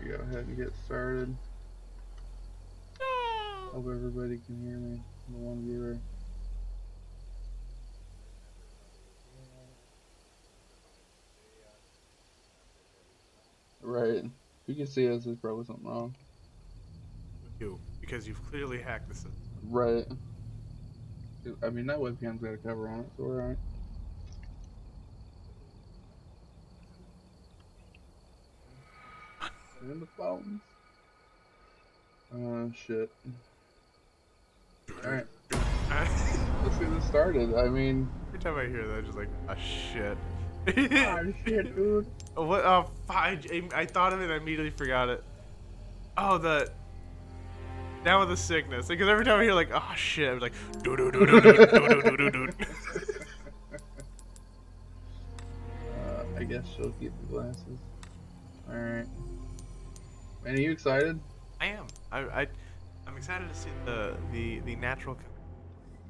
Go ahead and get started. Hope everybody can hear me. The one viewer. Right. If you can see us, there's probably something wrong. You, because you've clearly hacked the system. Right. I mean, that webcam's got a cover on it, so we're alright. In the phones. Oh, shit. Alright. Let's get this started. I mean... Every time I hear that, I'm just like, ah, shit. Oh, shit, dude. What? Oh, I thought of it and I immediately forgot it. Oh, down with the sickness. Because every time I hear, like, oh, shit, I was like, do do do do do do do do do. I guess she'll keep the glasses. Alright. Man, are you excited? I am. I'm excited to see the natural.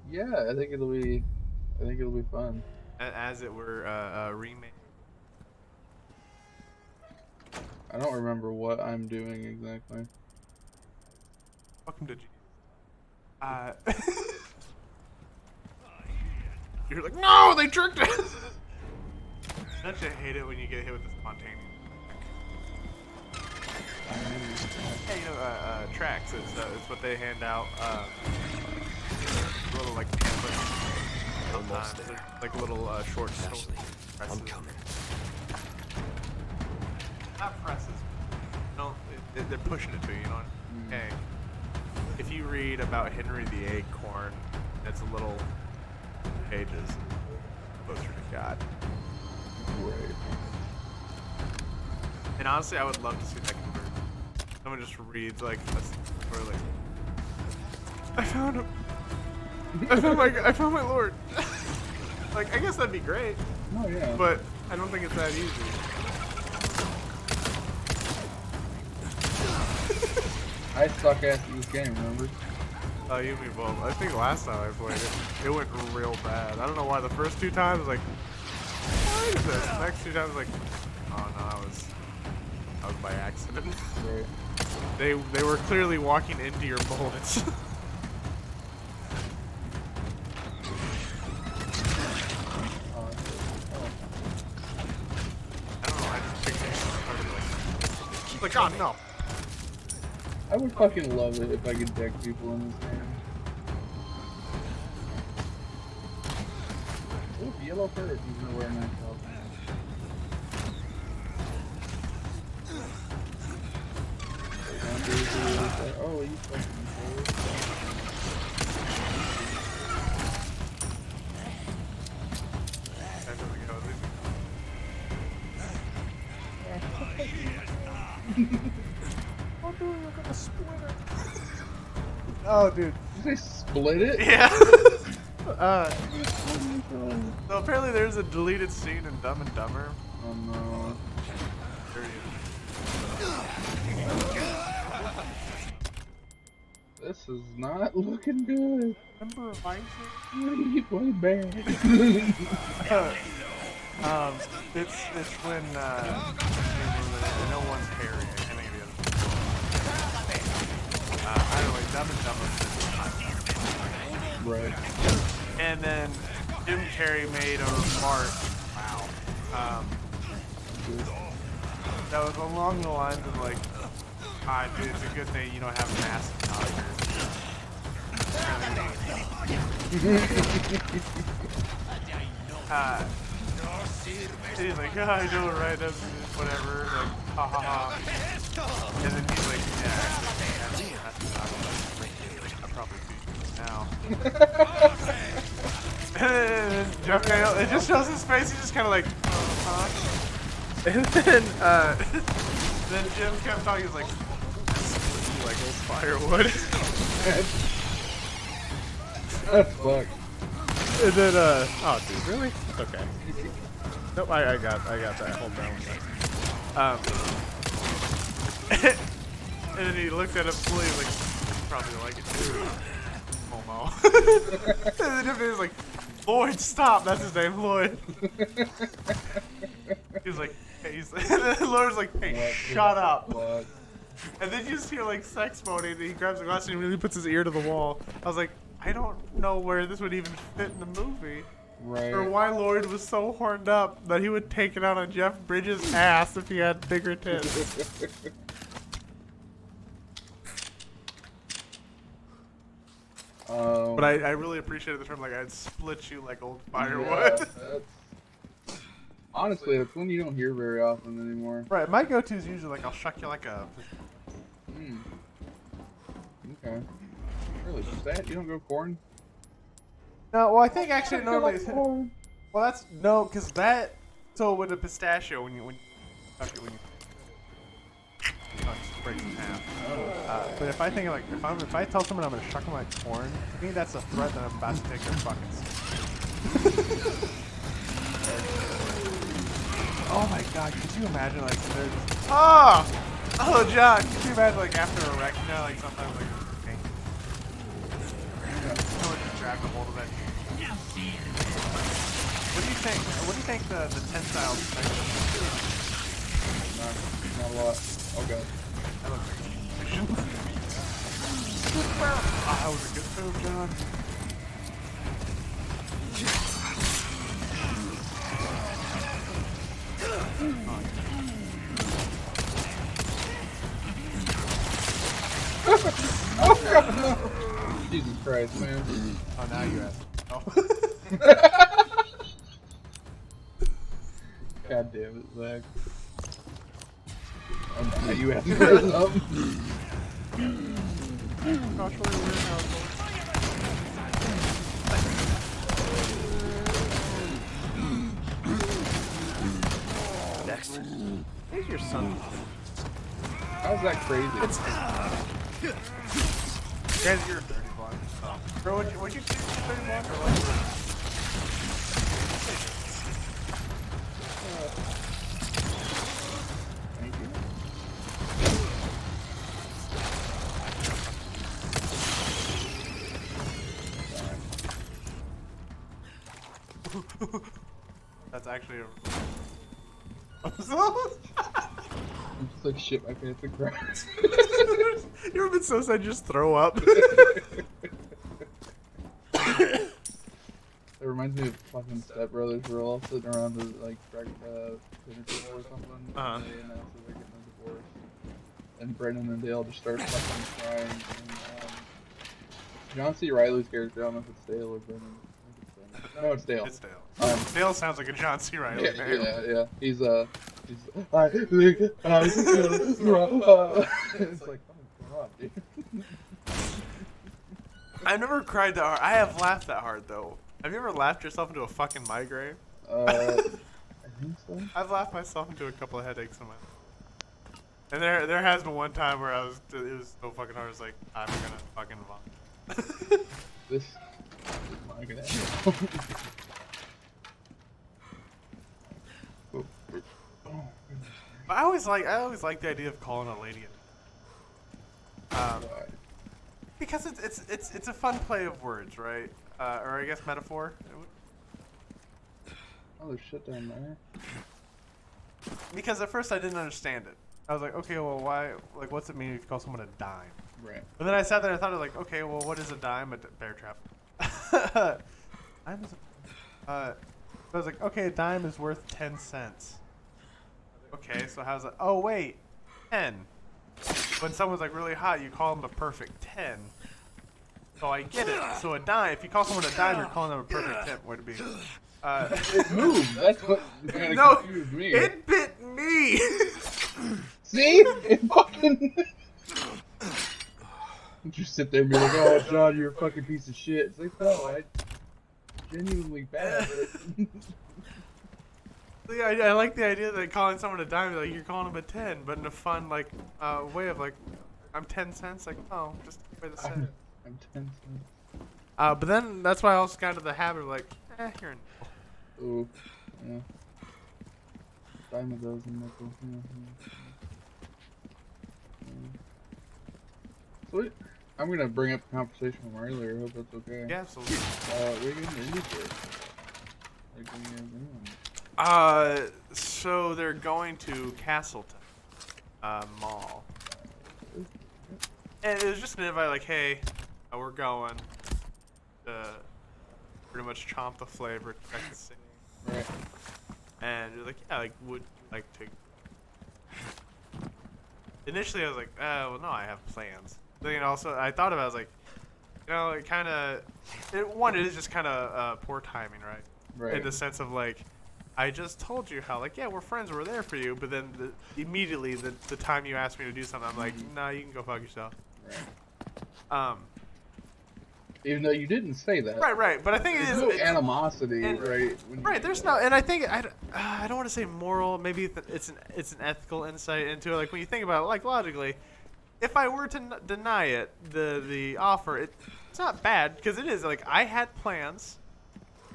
Yeah, I think it'll be fun. As it were, a remake. I don't remember what I'm doing exactly. Welcome to G. You're like, no, they tricked us. Don't you hate it when you get hit with the spontaneous? Yeah, you know, tracks. It's what they hand out. Little like pamphlets. Almost there. Like little short Ashley, presses. I'm coming. Not presses. No, they're pushing it to you. You know. Okay. If you read about Henry the Acorn, it's a little pages closer to God. Right. And honestly, I would love to see that conversion. Someone just reads like a story like, I found him. I found my Lord. Like, I guess that'd be great. Oh yeah. But I don't think it's that easy. I suck ass at this game, remember? Oh, you and me both. I think last time I played it, it went real bad. I don't know why. The first two times, I was like, what is this? The next two times, I was like, oh no, I was by accident. Right. They were clearly walking into your bullets. I don't know. I just picked it. Like, oh no. I would fucking love it if I could deck people in this game. Ooh, yellow bird. He's gonna wear a nice outfit. Oh, you fucking Oh, dude. Did they split it? Yeah. So apparently there's a deleted scene in Dumb and Dumber. Oh no. There This is not looking good. Remember Vice? Really bad. It's when no one's Harry. I can't think of the other. Either way, Dumb and Dumber. Right. And then Jim Carrey made a remark. Wow. That was along the lines of like, dude, it's a good thing you don't have a massive tiger. And he's like, I know, right? That's whatever. Like, ha ha ha. And then he's like, yeah, I probably do now. And then Jeff Daniels, it just shows his face. He's just kind of like, huh? And then Jim kept talking. He's like, like old firewood. That's fucked. And then, oh, dude, really? Okay. Nope, I got that. Hold down one second. And then he looked at him fully, like, you probably like it too. Momo. And then he was like, Lloyd, stop. That's his name, Lloyd. He was like, hey, and then Lloyd's like, hey, shut up. And then you just hear like sex moaning, and he grabs the glass and he really puts his ear to the wall. I was like, I don't know where this would even fit in the movie. Right. Or why Lloyd was so horned up that he would take it out on Jeff Bridges' ass if he had bigger tits. But I really appreciated the term, like, I'd split you like old firewood. Yeah, honestly, that's one you don't hear very often anymore. Right, my go-to is usually like, I'll shuck you like a... Okay. Really, just that? You don't go corn? No, well, I think actually normally... Well, that's... No, because that... So with a pistachio, when you shuck it, when you... Oh, it just breaks in half. But if I think like if I tell someone I'm gonna shuck them like corn, to me that's a threat that I'm about to take their fucking soul. Oh my god, could you imagine like there's oh John, could you imagine like after a wreck, you know, like sometimes like okay. Someone just grabbed a hold of it. What do you think? What do you think the tensile strength is? Not a lot. Okay. That looks like a mission. That was a good move, John. Oh god! Jesus Christ, man. Oh, now you asked. Oh. God damn it, Zach. Oh, now you asked for something. Gosh, really weird how it goes. Next. Here's your son. How's that crazy? Guys, you're 30 blonde. Oh. Bro, would you say 30 blonde or what? Thank you. That's actually a... I'm just like shit my pants and cracks. You ever been so sad just throw up? It reminds me of fucking Step Brothers. We're all sitting around the like dinner table or something. And they announce that they're getting a divorce. And Brendan and Dale just start fucking crying. And, John C. Reilly's character, I don't know if it's Dale or Brendan. No, it's Dale. It's Dale. Dale sounds like a John C. Reilly name. Yeah. He's I think it's like, oh god, dude. I've never cried that hard. I have laughed that hard though. Have you ever laughed yourself into a fucking migraine? I think so. I've laughed myself into a couple of headaches in my life. And there has been one time where it was so fucking hard. I was like, I'm gonna fucking vomit. This is my gonna I always like the idea of calling a lady because it's a fun play of words, right? Or I guess metaphor. Oh, there's shit down there. Because at first I didn't understand it. I was like, okay, well, why? Like, what's it mean if you call someone a dime? Right. But then I sat there and I thought, like, okay, well, what is a dime? A bear trap. Dime is so I was like, okay, a dime is worth 10 cents. Okay, so how's that? Oh, wait, 10. When someone's like really hot, you call them a perfect 10. So I get it. So a dime, if you call someone a dime, you're calling them a perfect 10. Where to be? It moved. That's what kind of No, confused me. it bit me. See? It fucking. You just sit there and be like, "Oh, John, you're a fucking piece of shit." It's like, no, I genuinely bad. Yeah, I like the idea that calling someone a dime, like you're calling them a 10, but in a fun like way of like, I'm 10 cents. Like, oh, just way to say it. I'm 10 cents. But then that's why I also got into the habit of like, you're a nickel. Ooh, yeah. Dime a dozen nickels. Sweet. I'm gonna bring up the conversation from earlier. I hope that's okay. Yeah, absolutely. Rigging or Egypt? So they're going to Castleton Mall. And it was just an invite, like, hey, we're going to pretty much chomp the flavor, check the scene. Right. And you're like, yeah, like, would you like to? Initially, I was like, well, no, I have plans. Then, you know, also, I thought about it, I was like, you know, it kind of, one, it is just kind of poor timing, right? Right. In the sense of, like, I just told you how, like, yeah, we're friends, we're there for you, but then immediately, the time you asked me to do something, I'm like, nah, you can go fuck yourself. Right. Even though you didn't say that. Right, but I think there's no animosity, right? Right, there's no, and I think, I don't want to say moral, maybe it's an ethical insight into it, like, when you think about it, like, logically, if I were to deny it, the offer, it's not bad, because it is, like, I had plans,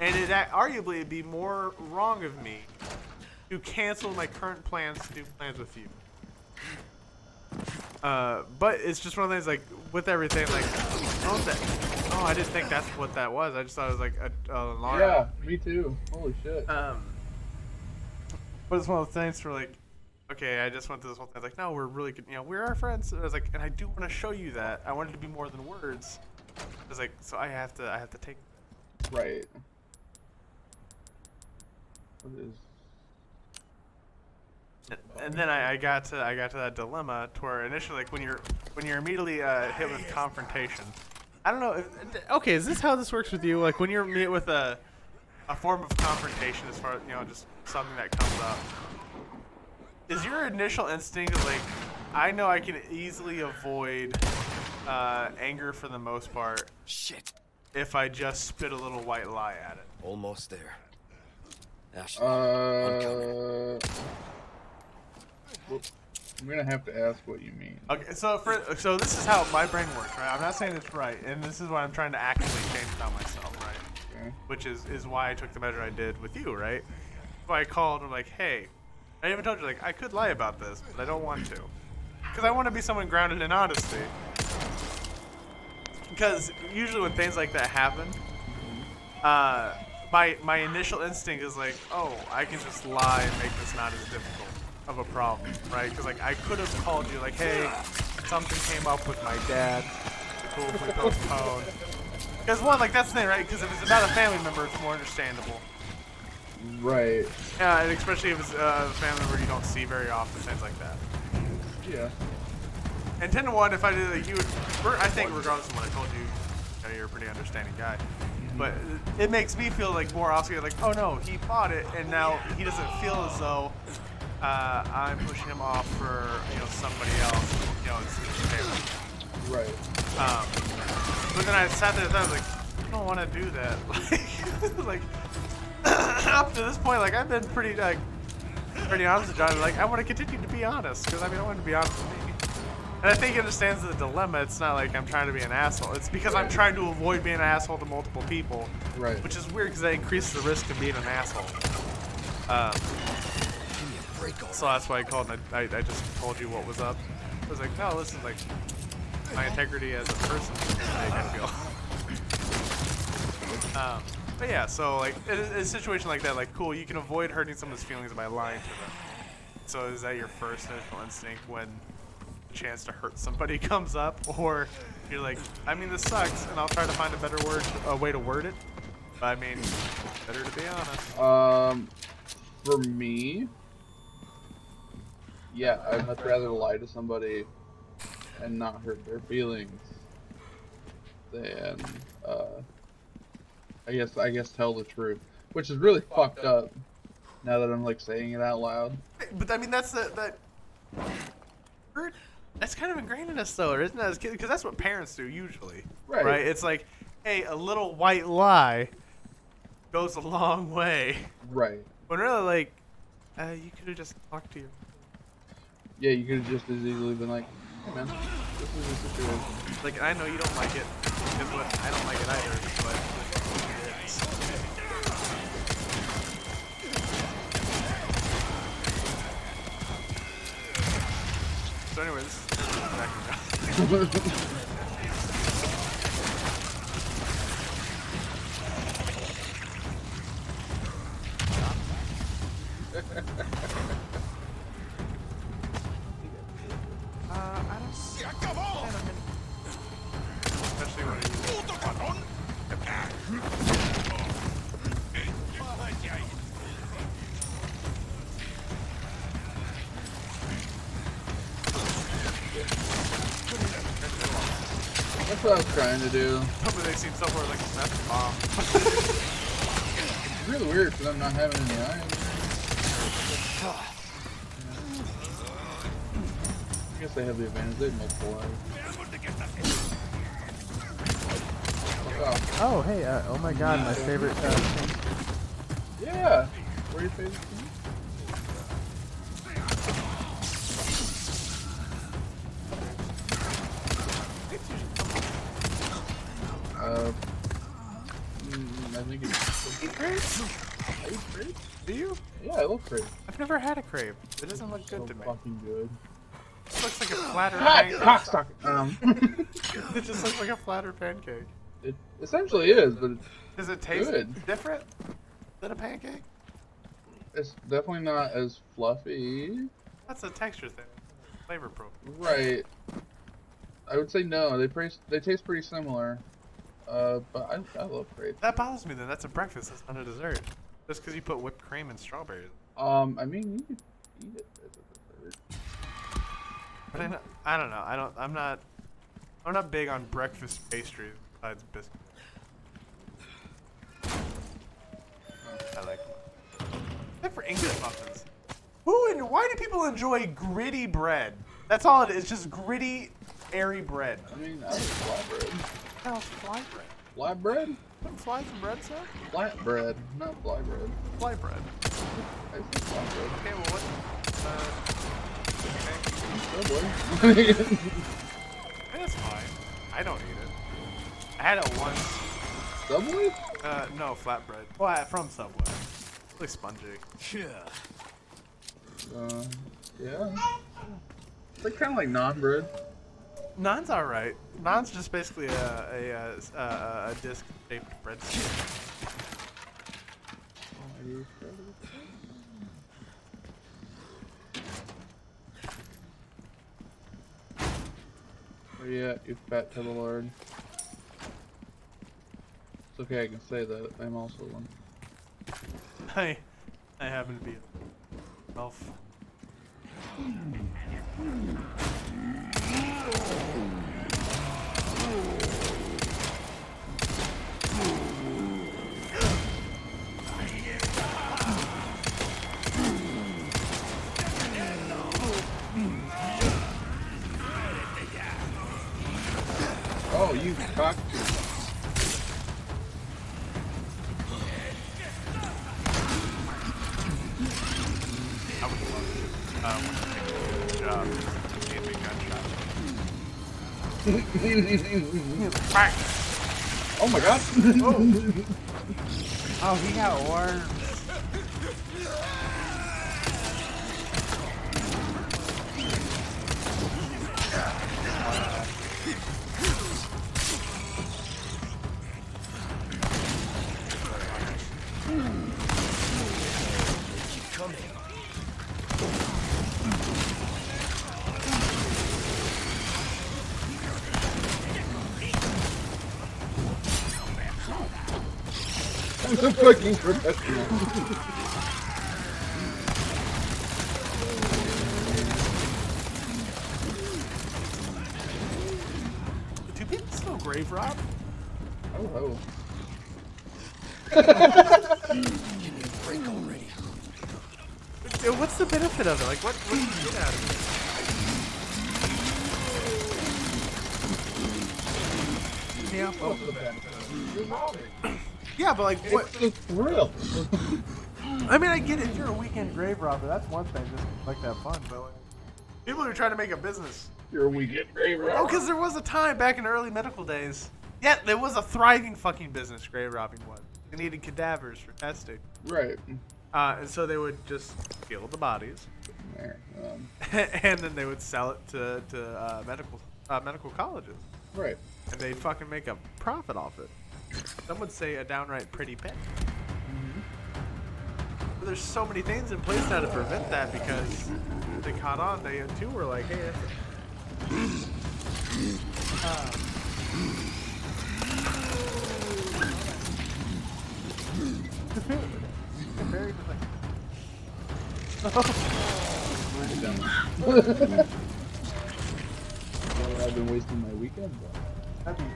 and it arguably it'd be more wrong of me to cancel my current plans to do plans with you. But it's just one of those, like, with everything, like, oh, I didn't think that's what that was. I just thought it was like a alarm. Yeah, me too. Holy shit. But it's one of those things where, like, okay, I just went through this whole thing. Like, no, we're really good. You know, we're our friends. And I was like, and I do want to show you that. I want it to be more than words. I was like, so I have to take. Right. What is? And then I got to that dilemma to where initially, like, when you're immediately hit with confrontation. I don't know. Okay, is this how this works with you? Like, when you're met with a form of confrontation, as far as, you know, just something that comes up, is your initial instinct like, I know I can easily avoid anger for the most part. Shit. If I just spit a little white lie at it. Almost there. Ashley, I'm coming. I'm gonna have to ask what you mean. Okay, so this is how my brain works, right? I'm not saying it's right, and this is why I'm trying to actively change about myself, right? Okay. Which is why I took the measure I did with you, right? Why I called and I'm like, hey, I even told you, like, I could lie about this, but I don't want to, because I want to be someone grounded in honesty. Because usually when things like that happen, my initial instinct is like, oh, I can just lie and make this not as difficult of a problem, right? Because, like, I could have called you, like, hey, something came up with my dad. Is it cool if we postpone? Because, one, like, that's the thing, right? Because if it's about a family member, it's more understandable. Right. Yeah, and especially if it's a family member you don't see very often, things like that. Yeah. And 10 to 1, if I did, like, you would, I think, regardless of what I told you, you know, you're a pretty understanding guy. But it makes me feel like more Oscar, like, oh no, he bought it, and now he doesn't feel as though I'm pushing him off for, you know, somebody else, you know, it's his family. Right. But then I sat there and I was like, I don't want to do that. Like, up to this point, like, I've been pretty honest with John. Like, I want to continue to be honest, because I mean, I want to be honest with me. And I think he understands the dilemma. It's not like I'm trying to be an asshole. It's because I'm trying to avoid being an asshole to multiple people. Right. Which is weird because that increases the risk of being an asshole. So that's why I called and I just told you what was up. I was like, no, listen, like, my integrity as a person is big, I feel. But yeah, so, like, in a situation like that, like, cool, you can avoid hurting someone's feelings by lying to them. So is that your first initial instinct when chance to hurt somebody comes up, or you're like, I mean, this sucks, and I'll try to find a better way to word it, but I mean, better to be honest. For me, yeah, I'd much rather lie to somebody and not hurt their feelings than I guess tell the truth, which is really fucked up now that I'm, like, saying it out loud. But I mean, that's that's kind of ingrained in us, though, isn't it, as kids? Because that's what parents do usually, right? It's like, hey, a little white lie goes a long way. Right. But really, like, you could have just talked to your. Yeah, you could have just as easily been like, hey man, this is a situation. Like, I know you don't like it, because I don't like it either, but it is. So anyway, this is back I don't. That's what I was trying to do. Hopefully they seem somewhere like a meth bomb. It's really weird because I'm not having any iron. I guess they have the advantage. They have multiple eyes. Oh, hey, oh my god, my favorite thing. Yeah! What are your favorite things? I think it's Crepes? I eat crepes? Do you? Yeah, I love crepes. I've never had a crepe. It doesn't look good So to me. fucking good. It looks like a flatter pancake. Cockstock. It just looks like a flatter pancake. It essentially is, but Does it taste good. different than a pancake? It's definitely not as fluffy. That's a texture thing. Flavor profile. Right. I would say no. They taste pretty similar. But I love crepes. That bothers me then. That's a breakfast. That's not a dessert. Just because you put whipped cream and strawberries. I mean, you could eat it as a dessert. But I don't know. I'm not big on breakfast pastries besides biscuits. I like them. Except for English muffins. Why do people enjoy gritty bread? That's all it is. Just gritty, airy bread. I mean, I like flat bread. What the hell's fly bread? Flat bread? Put flies in bread, sir? Flat bread, not fly bread. Fly bread. I say flat bread. Okay, well what? Oh boy. That's fine. I don't eat it. I had it once. Subway? No, flatbread. Well, from Subway. Really spongy. Yeah. It's like kind of like naan bread. Naan's alright. Naan's just basically a disc-shaped breadstick. Where you at, you fat kettle lord? It's okay, I can say that. I'm also one. I happen to be a elf. Oh, you cock. I would love to. Good job. Give me a gunshot. Oh my god. Oh, he got worms. I'm a fucking professional. Do people still grave rob? Oh, oh. Give me a break already. What's the benefit of it? Like, what do you get out of it? Yeah. What's the benefit? You're robbing. Yeah, but like, what? It's a thrill. I mean, I get it. If you're a weekend grave robber, that's one thing. Just like that fun. But like, people are trying to make a business. You're a weekend grave robber. Oh, because there was a time back in the early medical days. Yeah, there was a thriving fucking business. Grave robbing was. They needed cadavers for testing. Right. And so they would just kill the bodies, There. and then they would sell it to medical colleges, Right. and they'd fucking make a profit off it. Some would say a downright pretty penny. But there's so many things in place now to prevent that because they caught on. They too were like, hey, very I've been wasting my weekend. That'd be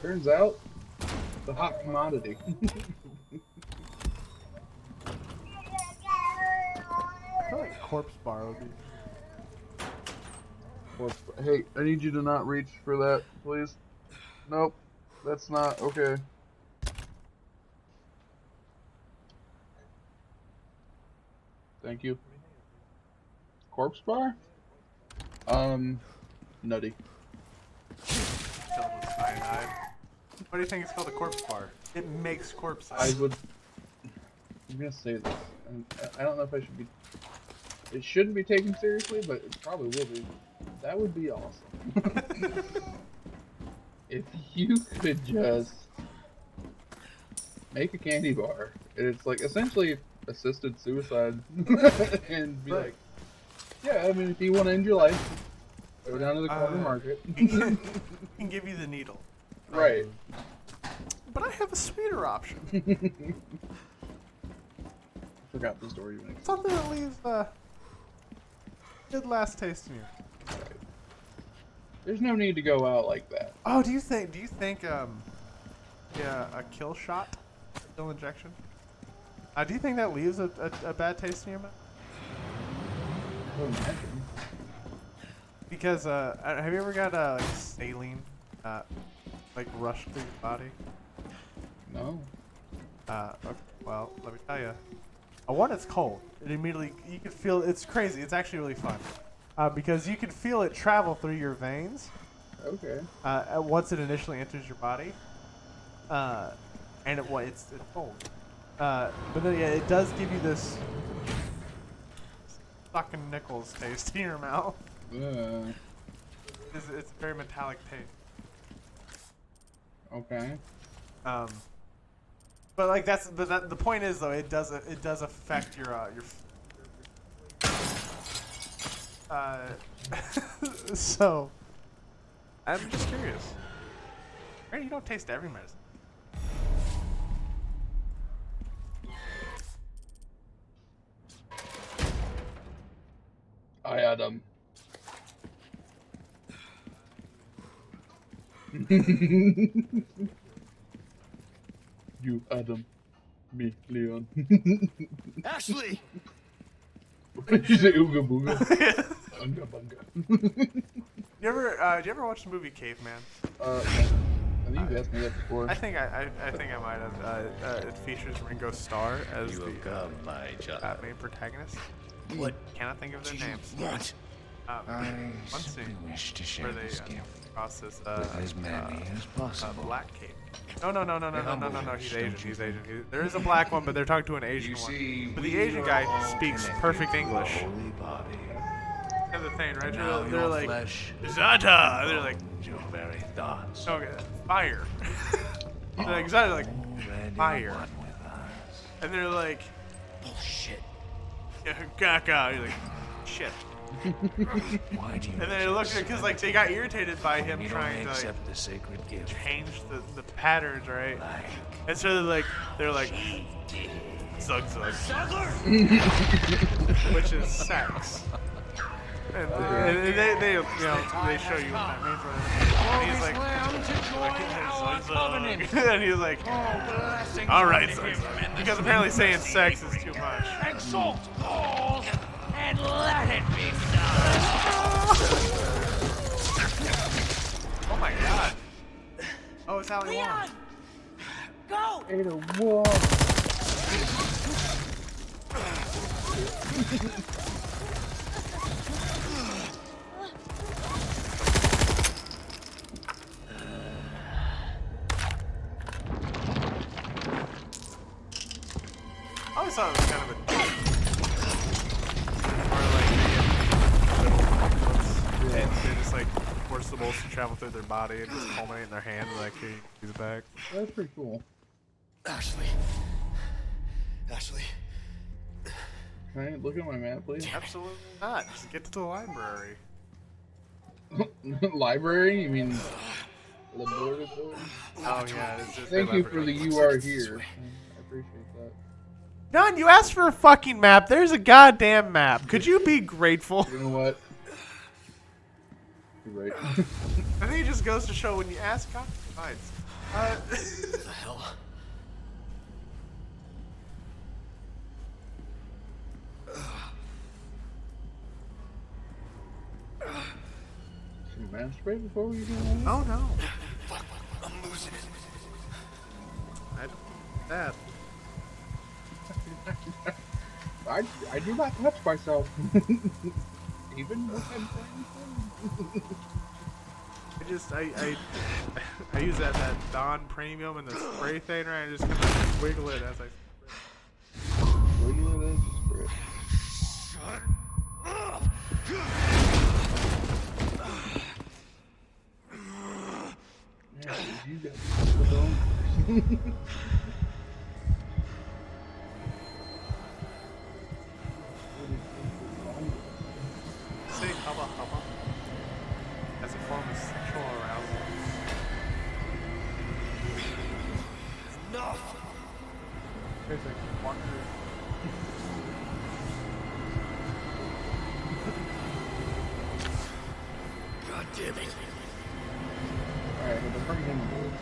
Turns out, the hot commodity. I feel like corpse bar would be. Hey, I need you to not reach for that, please. Nope, that's not okay. Thank you. Corpse bar? Nutty. Filled with cyanide. Why do you think it's called a corpse bar? It makes corpses. I'm gonna say this, and I don't know if I should be. It shouldn't be taken seriously, but it probably will be. That would be awesome. If you could just make a candy bar, and it's like essentially assisted suicide, and be like, yeah, I mean, if you want to end your life, go down to the corner market. He can give you the needle. Right. But I have a sweeter option. Forgot the story you made. Something that leaves a good last taste in you. Right. There's no need to go out like that. Oh, do you think yeah, a kill shot, kill injection? Do you think that leaves a bad taste in your mouth? I would imagine. Because have you ever got like saline, like rushed through your body? No. Okay, well, let me tell you. One, it's cold. It immediately, you can feel, it's crazy. It's actually really fun. Because you can feel it travel through your veins. Okay. Once it initially enters your body. And it's cold. But then, yeah, it does give you this fucking nickels taste in your mouth. It's a very metallic taste. Okay. But like the point is though, it does affect your so I'm just curious. You don't taste every medicine. I Adam. You Adam, me Leon. Ashley! What did you say? Ooga booga. Unga bunga. You ever watch the movie Caveman? I think you've asked me that before. I think I might have. It features Ringo Starr as the main protagonist. What Cannot think of their names. want? One scene wish to share where they this gift cross this with as many as possible. black cape. No. He's Asian. There is a black one, but they're talking to an Asian one. But the Asian guy speaks perfect English. Holy body. That's the thing, right? Now They're your like flesh Zata. And they're like, your very thoughts. okay, fire. They're like Zata, like Already fire. one with us. And they're like, Bullshit. Gaga. You're like, shit. Why do you And then it looks because like they got irritated by him you trying don't to like, accept the sacred gift? change the patterns, right? Like And so they're like zug, which is sex. And they you know they show you what that means. And he's like zug. And he's like, all right, zug. Because apparently saying sex is too much. exalt all and let it be done. Oh my god. Oh, it's Ali Wong. Go! Ada Wong. I always thought it was kind of a where like and they just like force the bullets to travel through their body and just culminate in their hand and like here, use it back. That's pretty cool. Ashley. Can I look at my map, please? Absolutely not. Just get to the library. Library? You mean laboratory? Oh yeah, it's just Thank the you for library. the "you are here." I appreciate that. None, you asked for a fucking map. There's a goddamn map. Could you be grateful? You know what? You're right. I think it just goes to show when you ask, God provides. What the hell? Should we masturbate before we do that? Oh no. Fuck, I'm losing it. I don't that. I do not touch myself. Even when I'm playing. I use that Dawn Premium and the spray thing, right? I just kind of wiggle it as I spray. Wiggle it and spray. Shut up! Yeah, you got the bone. Say hubba hubba as a form of sexual arousal. Enough! There's like walk through. God damn it. Alright, well, bring him aboard.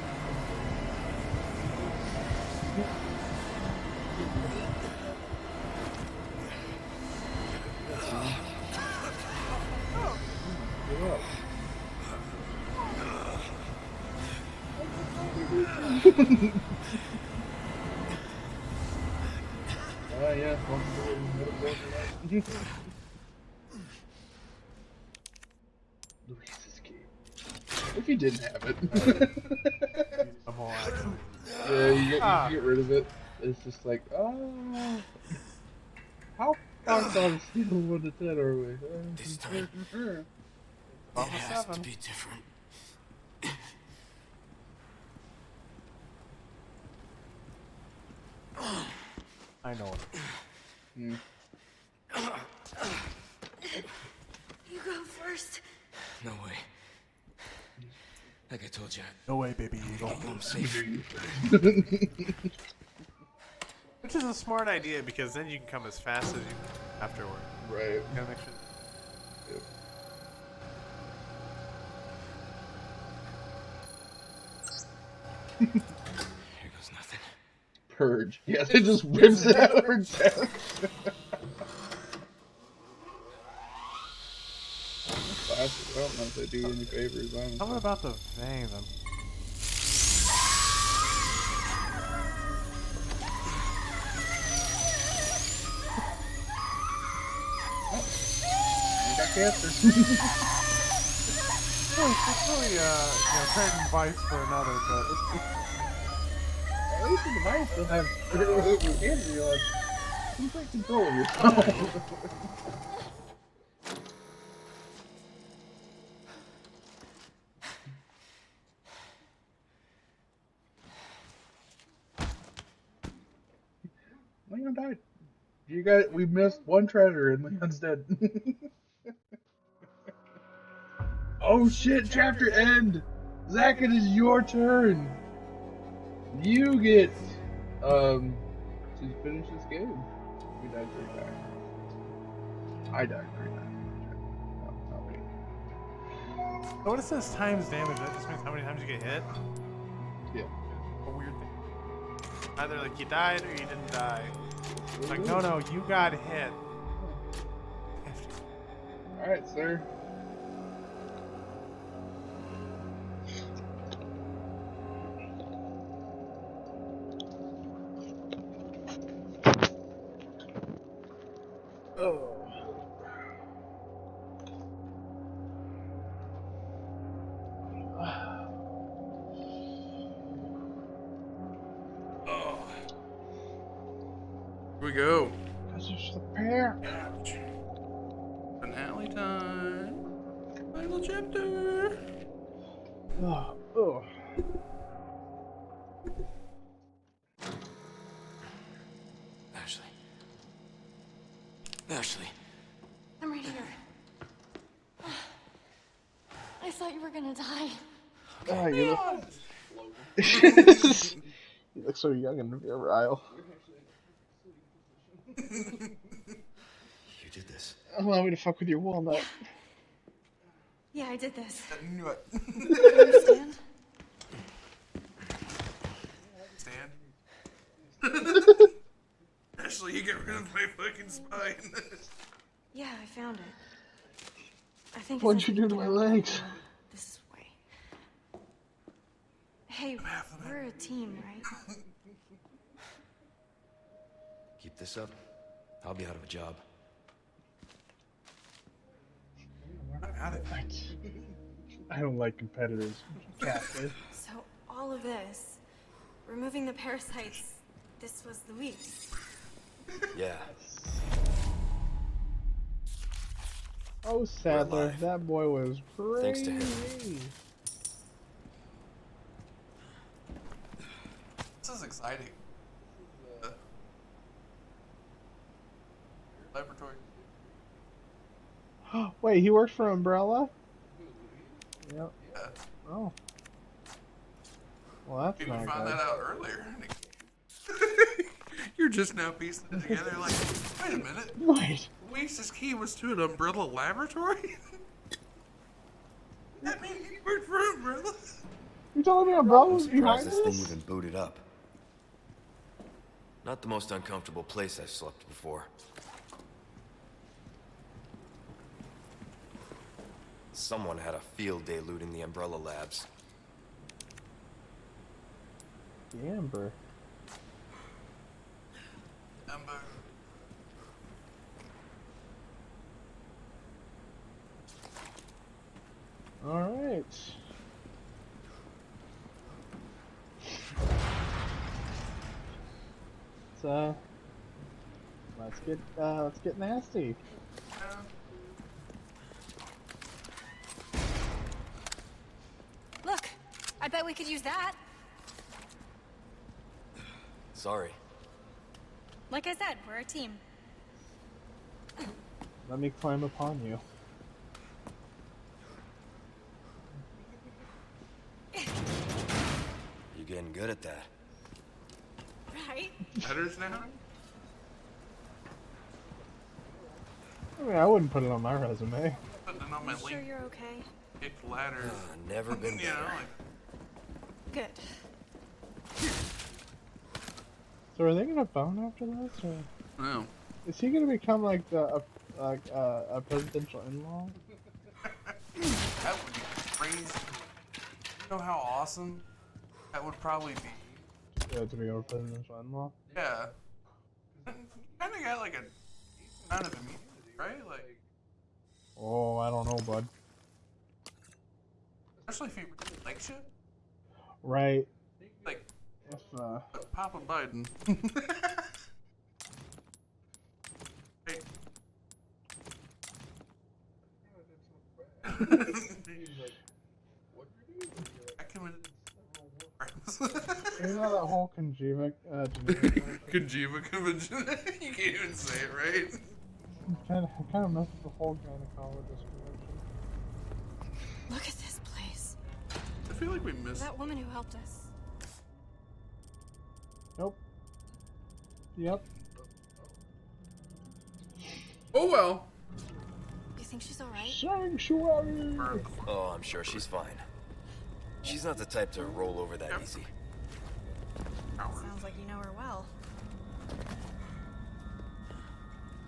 Get up. Yeah, one more metaphor. Luis's key. If you didn't have it. I'm all out. Yeah, you get rid of it. It's just like, oh. How far on a scale of 1 to 10 are we? This time, it has to be different. I know it. Hmm. You go first. No way. Like I told you, No way, baby eagle. I'm safe. Which is a smart idea because then you can come as fast as you afterward. Right. You gotta make sure. Yep. Here goes nothing. Purge. Yeah, it just rips it out of her chest. Classic. I don't know if they do any favors, honestly. Tell me about the vein then. I got cancer. It's really, trading bites for another, but At least the device still have cancer. You're like, you take control of yourself. Leon died. You got. We missed one treasure and Leon's dead. Oh shit! Chapter end. Zach, it is your turn. You get to finish this game. We died 3 times. I died 3 times. No, not me. so when it says times damage, that just means how many times you get hit. Yeah. A weird thing. Either like you died or you didn't die. It's like no, you got hit. All right, sir. Oh. Here we go. This is the pair. Finale time. Final chapter. Oh. Ashley. I'm right here. I thought you were gonna die. Ah, you look. You look so young and virile. You did this. Allow me to fuck with your walnut. Yeah, I did this. I knew it. Understand? Stand. Ashley, you get rid of my fucking spine. Yeah, I found it. I think. What'd you do to my legs? This way. Hey, we're a team, right? Keep this up, I'll be out of a job. I don't like competitors. Catfish. So all of this, removing the parasites, this was the week. Yeah. Oh, Sadler, alive. that boy was Thanks crazy. to him. This is exciting. Laboratory. Wait, he works for Umbrella? Yep. Yeah. Oh. Well, that's We not found good. that out earlier. You're just now piecing it together like, wait a minute. Wait. Oasis Key was to an Umbrella laboratory? That means he worked for Umbrella? You telling me Umbrella was I'm behind surprised this thing this? even booted up. Not the most uncomfortable place I've slept before. Someone had a field day looting the Umbrella labs. Amber. Amber. Alright. So let's get nasty. Look, I bet we could use that. Sorry. Like I said, we're a team. Let me climb upon you. You're getting good at that. Right? Letters now? I mean, I wouldn't put it on my resume. Putting it on my You sure link. you're okay? Kicked ladders. Never been You know, better. like, Good. So are they gonna bone after this, or no. is he gonna become like a presidential in-law? That would be crazy. You know how awesome that would probably be? Yeah, to become a presidential in-law. Yeah. Kind of got like a kind of immunity, right? Like, Oh, I don't know, bud. especially if you like shit. Right. Like, If Papa Biden. Hey. I committed crimes. you know that whole Konjiva Konjiva convention. You can't even say it right. kind of messed with the whole gynecologist convention. Look at this place. I feel like we missed. That woman who helped us. Nope. Yep. Oh well. You think she's alright? Sanctuary. Oh, I'm sure she's fine. She's not the type to roll over that easy. Sounds like you know her well.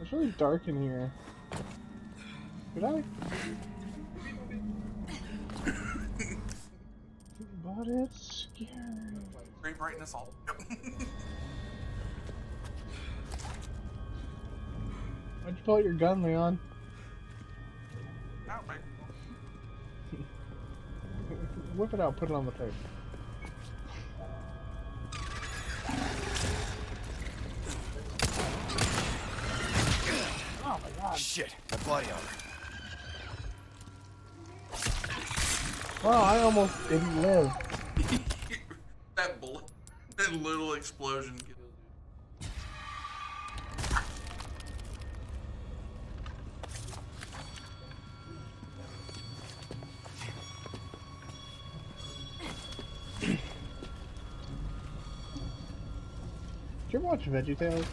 It's really dark in here. Could I? But it's scary. Great brightness all. Yep. Why'd you pull out your gun, Leon? Out, mate. Whip it out, put it on the table. Oh my god. Shit, my body armor. Wow, I almost didn't live. That little explosion killed you. Did you ever watch VeggieTales?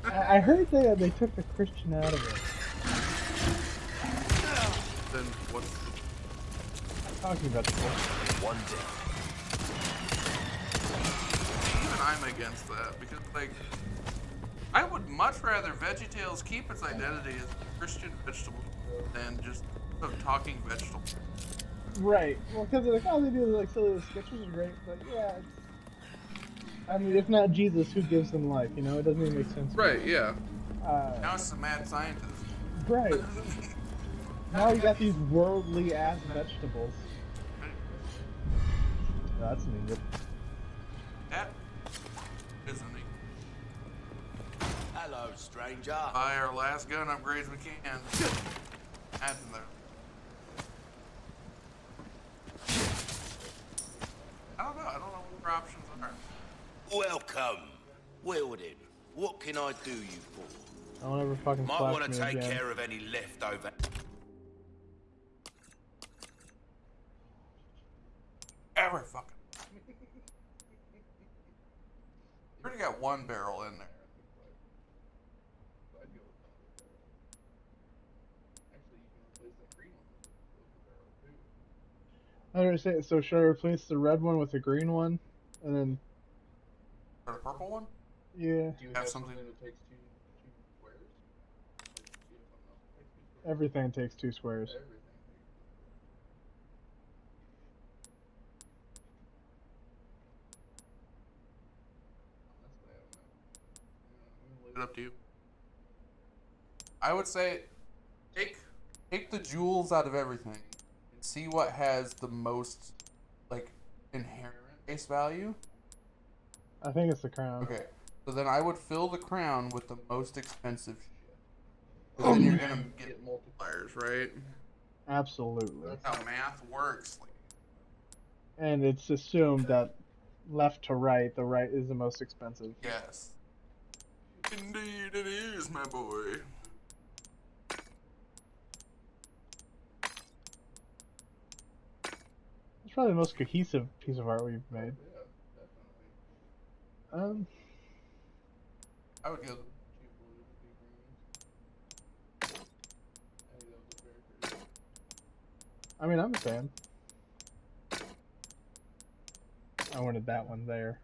I heard they took the Christian out of it. Then what's Talking about the One down. even I'm against that because like I would much rather VeggieTales keep its identity as a Christian vegetable than just a talking vegetable. right. Well, because like all they do is like silly sketches is great, but yeah, it's. I mean, if not Jesus, who gives them life? You know, it doesn't even make sense. Right, yeah. Now it's a mad scientist. Right. Now you got these worldly ass vegetables. That's needed. That isn't it. Hello, stranger. Buy our last gun upgrades we can. Add them there. I don't know what our options are. Welcome. Wielding. What can I do you for? Don't ever fucking Might flash want to me take again. care of any leftover. Ever fucking. Already got one barrel in there. I was gonna say, so should I replace the red one with the green one, and then For the purple one? yeah, Do you Have have something- something that takes two squares? Or do you have something else that takes two squares? everything takes 2 squares. Everything. Leave it up to you. I would say take the jewels out of everything and see what has the most like inherent base value. I think it's the crown. Okay. So then I would fill the crown with the most expensive shit. But then you're gonna get multipliers, right? Absolutely. That's how math works. Like, And it's assumed that left to right, the right is the most expensive. yes. Indeed it is, my boy. It's probably the most cohesive piece of art we've made. I would go I mean, I'm a fan. I wanted that one there.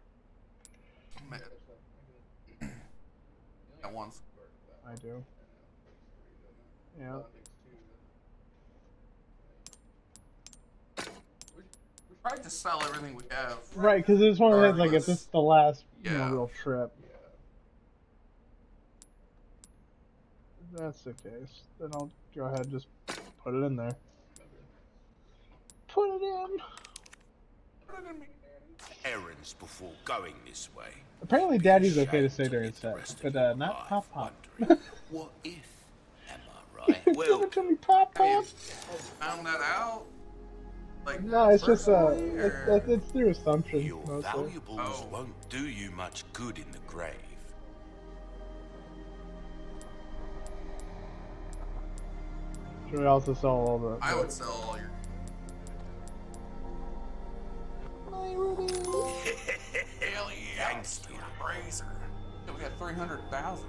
at once. I do. Yeah. We tried to sell everything we have. Right, because it's one of those, like, if this is the last, Yeah. real trip. If that's the case, then I'll go ahead and just put it in there. Put it in! Errands before going this way. Apparently Daddy's Shame okay to say to during leave the sex, rest of but your not life Pop Pop. wondering, what if? Am I right? Give Well, it to me, Pop Pop! Found that out? Like, No, it's just, personally, or- it's through assumption, your mostly. valuables Oh. won't do you much good in the grave. Should we also sell all the... I would sell all your. Hell yeah! Thanks, Let's do a razor. Yeah, we got 300,000.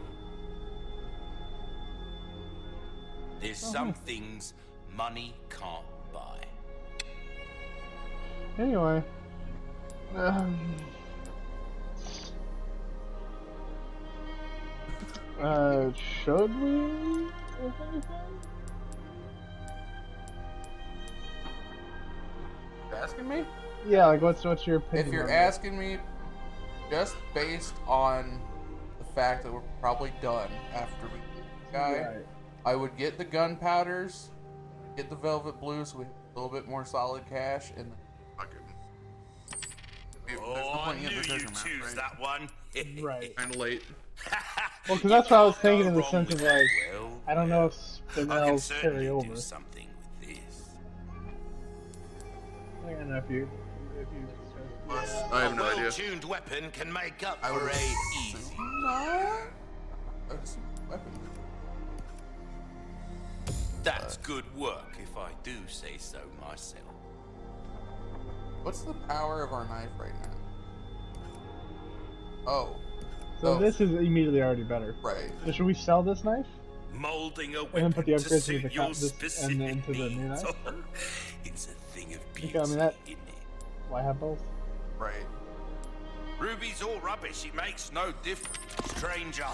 There's some things money can't buy. Anyway. Should we? If anything? You asking me? Yeah, like what's your opinion? If you're on it? asking me, just based on the fact that we're probably done after we get this guy, Right. I would get the gunpowders, get the velvet blue so we have a little bit more solid cash, and then fucking. Oh, I knew you'd choose that one. Right. Kind of late. Well, because that's what I was Can't thinking go in the wrong sense with of that. like, Well, I don't know if I can spinels certainly carry over. do something with this. I don't know if you. I have no A idea. well-tuned weapon can make up I for would a assume easy. not. I would assume weapons. That's good work, if I do say so myself. What's the power of our knife right now? Oh, So this is immediately already better. Right. So should we sell this knife? Molding a And then put weapon the to upgrades suit into your this, and then specific into the new needs. knife? It's a thing of beauty, Okay, I mean that. isn't it? Why have both? Right. Ruby's all rubbish, it makes no difference. Stranger.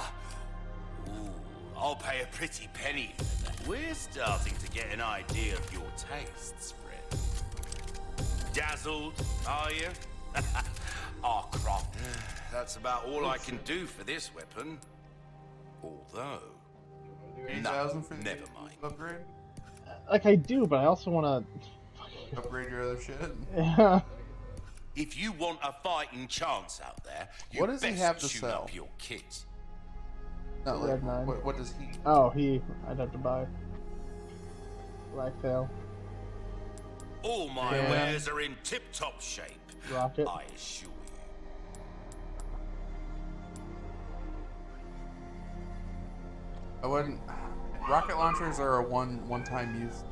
Ooh, I'll pay a pretty penny for that. We're starting to get an idea of your tastes, friend. Dazzled, are you? Ah, crap. That's about all I can do for this weapon. Although... No, 8,000 for the never mind. upgrade? Like I do, but I also want to Upgrade your other shit? Yeah. If you want a fighting chance out there, you What does he best have to tune sell? up your kit. No, like, Red 9. what does he... Oh, I'd have to buy. Blacktail. All my Yeah. wares are in tip-top shape. Rocket. I assure you. I wouldn't... Rocket launchers are a one-time use.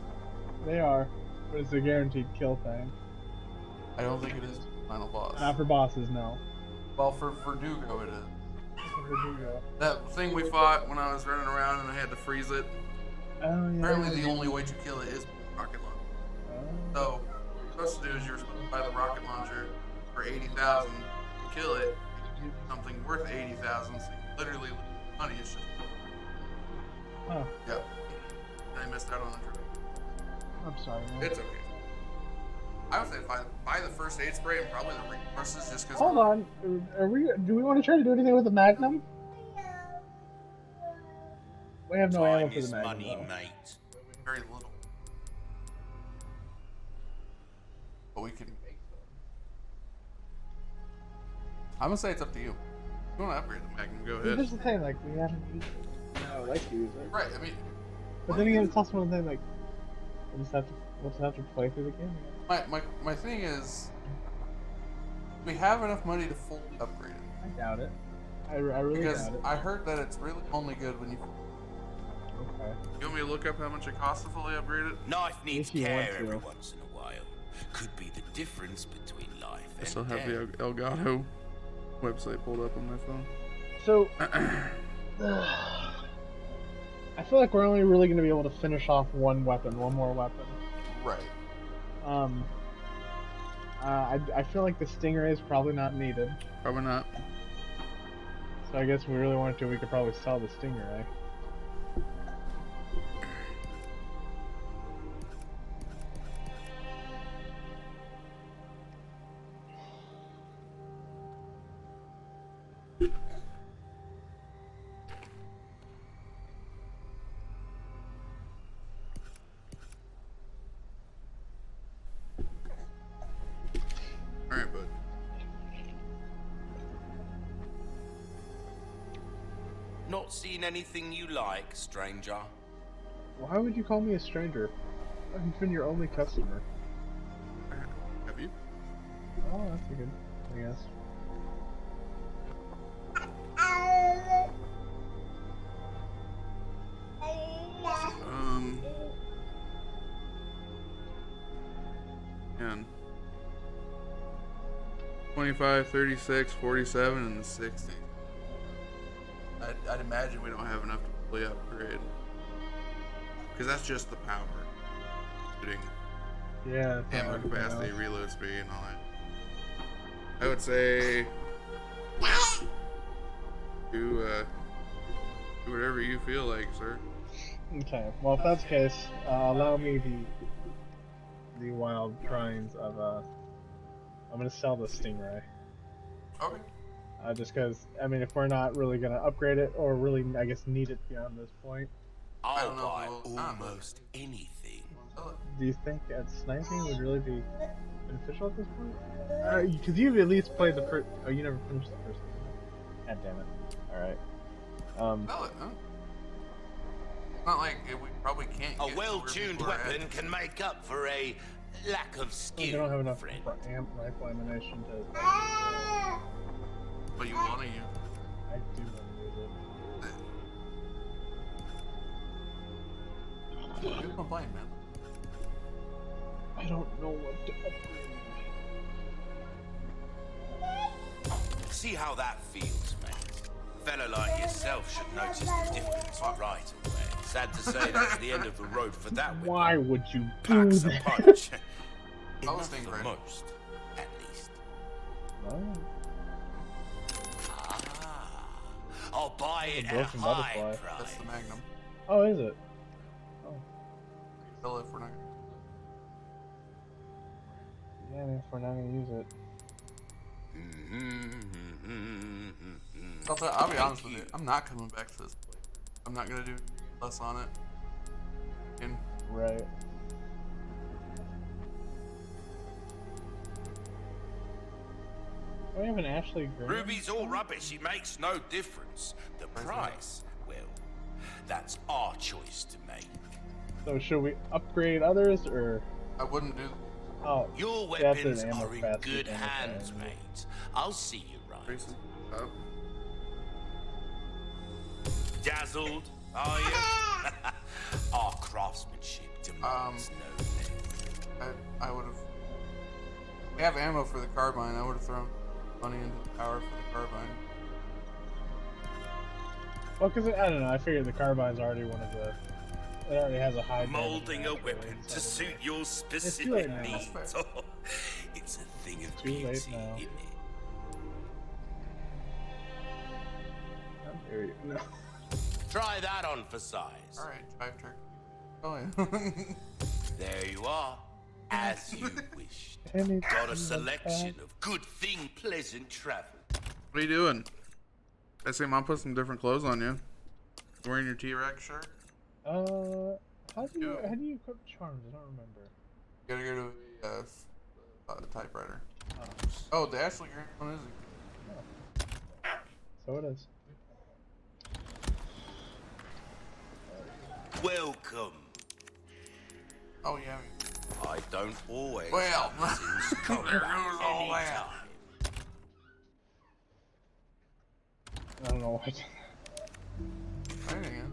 They are, but it's a guaranteed kill thing. I don't think it is final boss. Not for bosses, no. Well, for Verdugo it is. For Verdugo. That thing we fought when I was running around and I had to freeze it. Oh yeah. Apparently the only way to kill it is rocket launcher. So, what you're supposed to do is you're supposed to buy the rocket launcher for 80,000, kill it, and get something worth 80,000, so you literally lose money. It's just... Oh, Yep. And I missed out on the trip. I'm sorry, man. It's okay. I would say buy the first aid spray and probably the resources just because... Hold on. Do we want to try to do anything with the Magnum? We have no ammo Time for the is Magnum, money, though. mate. Very little. But we can make them. I'm gonna say it's up to you. If you want to upgrade the Magnum, go See, ahead. this is the thing, like, we haven't used it. I would like to use it. Right, I mean... But then again, it's also one thing, like, we'll just have to play through the game again. My thing is... We have enough money to fully upgrade it. I doubt it. I really Because doubt it. I heard that it's really only good when you... Okay. You want me to look up how much it costs to fully upgrade it? Knife needs If you want care to. every once in a while. Could be the difference between life I and still have death. the Elgato website pulled up on my phone. So... I feel like we're only really going to be able to finish off one more weapon. Right. I feel like the Stingray is probably not needed. Probably not. So I guess if we really wanted to, we could probably sell the Stingray. Alright, bud. Not seen anything you like, stranger? Why would you call me a stranger? I've been your only customer. Have you? Oh, that's a good, I guess. Man. 25, 36, 47, and 60. I'd imagine we don't have enough to fully upgrade. Because that's just the power. Shooting, Yeah. it's not ammo everything capacity, else. reload speed, and all that. I would say... do whatever you feel like, sir. Okay, well if that's the case, allow me the wild tryings of I'm gonna sell the Stingray. Okay. Just because, I mean, if we're not really gonna upgrade it or really, I guess, need it beyond this point, I'll don't know buy if we'll- almost anything. do you think that sniping would really be beneficial at this point? Because you've at least played the first. Oh, you never finished the first one. God damn it! All right. Sell it, huh? It's not like we probably can't A get to where well-tuned people are at. weapon can make up for a lack of I skill, don't have enough friend. rifle ammunition to. But you want to use I do want to use it. it. You're playing, man. I don't know what to upgrade. See how that feels, mate. fella like yourself should notice the difference right away. Sad to say that's the end of the road for that weapon. Why would you do Packs a that? punch. Enough think for right. most, at least. Oh, Ah, I'll buy it at a broken high butterfly. That's the price. Magnum. oh, is it? Kill it for not. Yeah, I mean, if we're not gonna use it. I'll be honest with you. I'm not coming back to this place. I'm not gonna do less on it. And Right. We have an Ashley Graham. Ruby's all rubbish. It makes no difference. The price, well, that's our choice to make. So should we upgrade others or? I wouldn't do. Oh, Your that's weapons an ammo are in fast good ammo hands, fast. mate. I'll see you right. Grayson. Oh. Dazzled, are you? Our craftsmanship demands no less. I would have. We have ammo for the carbine. I would have thrown money into the power for the carbine. Well, because I don't know. I figured the carbine's already one of the. It already has a high. damage Molding a attack weapon rating, to so- suit your too specific late now. needs. Oh, it's a thing of Too late beauty, now. isn't it? How dare you? No. Try that on for size. All right, drive turkey. Oh yeah. There you are, as you wished. Anything Got a like selection that. of good thing, pleasant travel. What are you doing? I see Mom put some different clothes on you. You wearing your T-Rex shirt? How do you Yeah. equip charms? I don't remember. You gotta go to the typewriter. Oh, the Ashley Grant one is it? So it is. Welcome. Oh yeah. I don't always Well, have things come there back goes all anytime. that. I don't know why. Right again.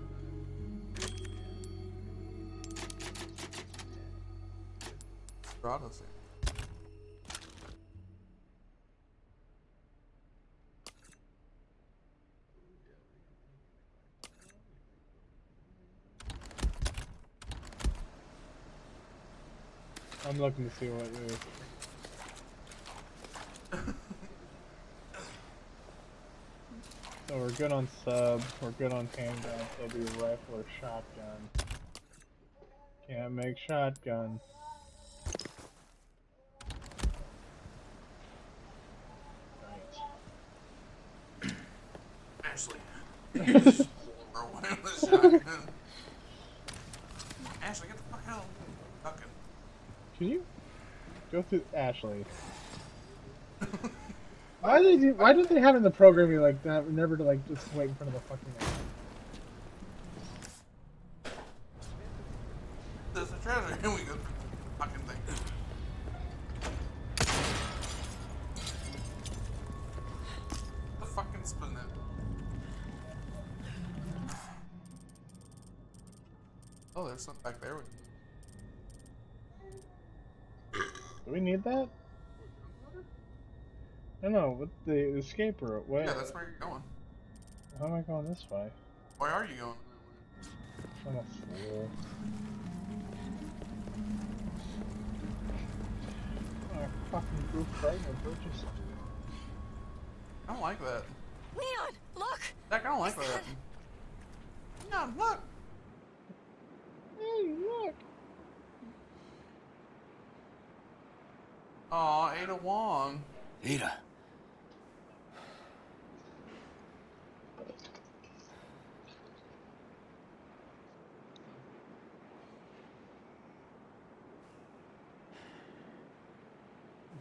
Brought us here. I'm looking to see what you. So we're good on sub. We're good on handgun. So it'll be rifle or shotgun. Can't make shotgun. Right. Ashley. Throw one in the shotgun. Ashley, get the fuck out. Fucking. Can you go through Ashley? Why did they have in the programming like that? Never to like just wait in front of the fucking. There's a treasure. Here we go. Fucking thing. The fucking spin it. Oh, there's something back there. Do we need that? No, with the escape route. Wait, Yeah, that's where you're going. how am I going this way? Where are you going? I'm a fool. Oh, fucking group partner purchase. I don't like that. Leon, look! Jack, I don't like that. No, look. Hey, look! Aw, Ada Wong. Ada.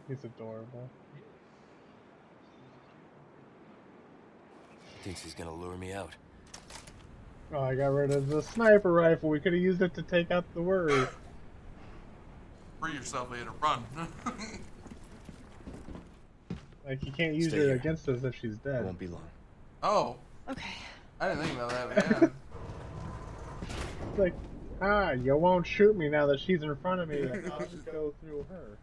He's adorable. Thinks he's gonna lure me out. Oh, I got rid of the sniper rifle. We could have used it to take out the worry. Free yourself, Ada. Run. Like, you can't use Stay her here. against us if she's It dead. won't be long. Oh, Okay. I didn't think about that, but yeah. It's like, you won't shoot me now that she's in front of me. Like, I'll just go through her.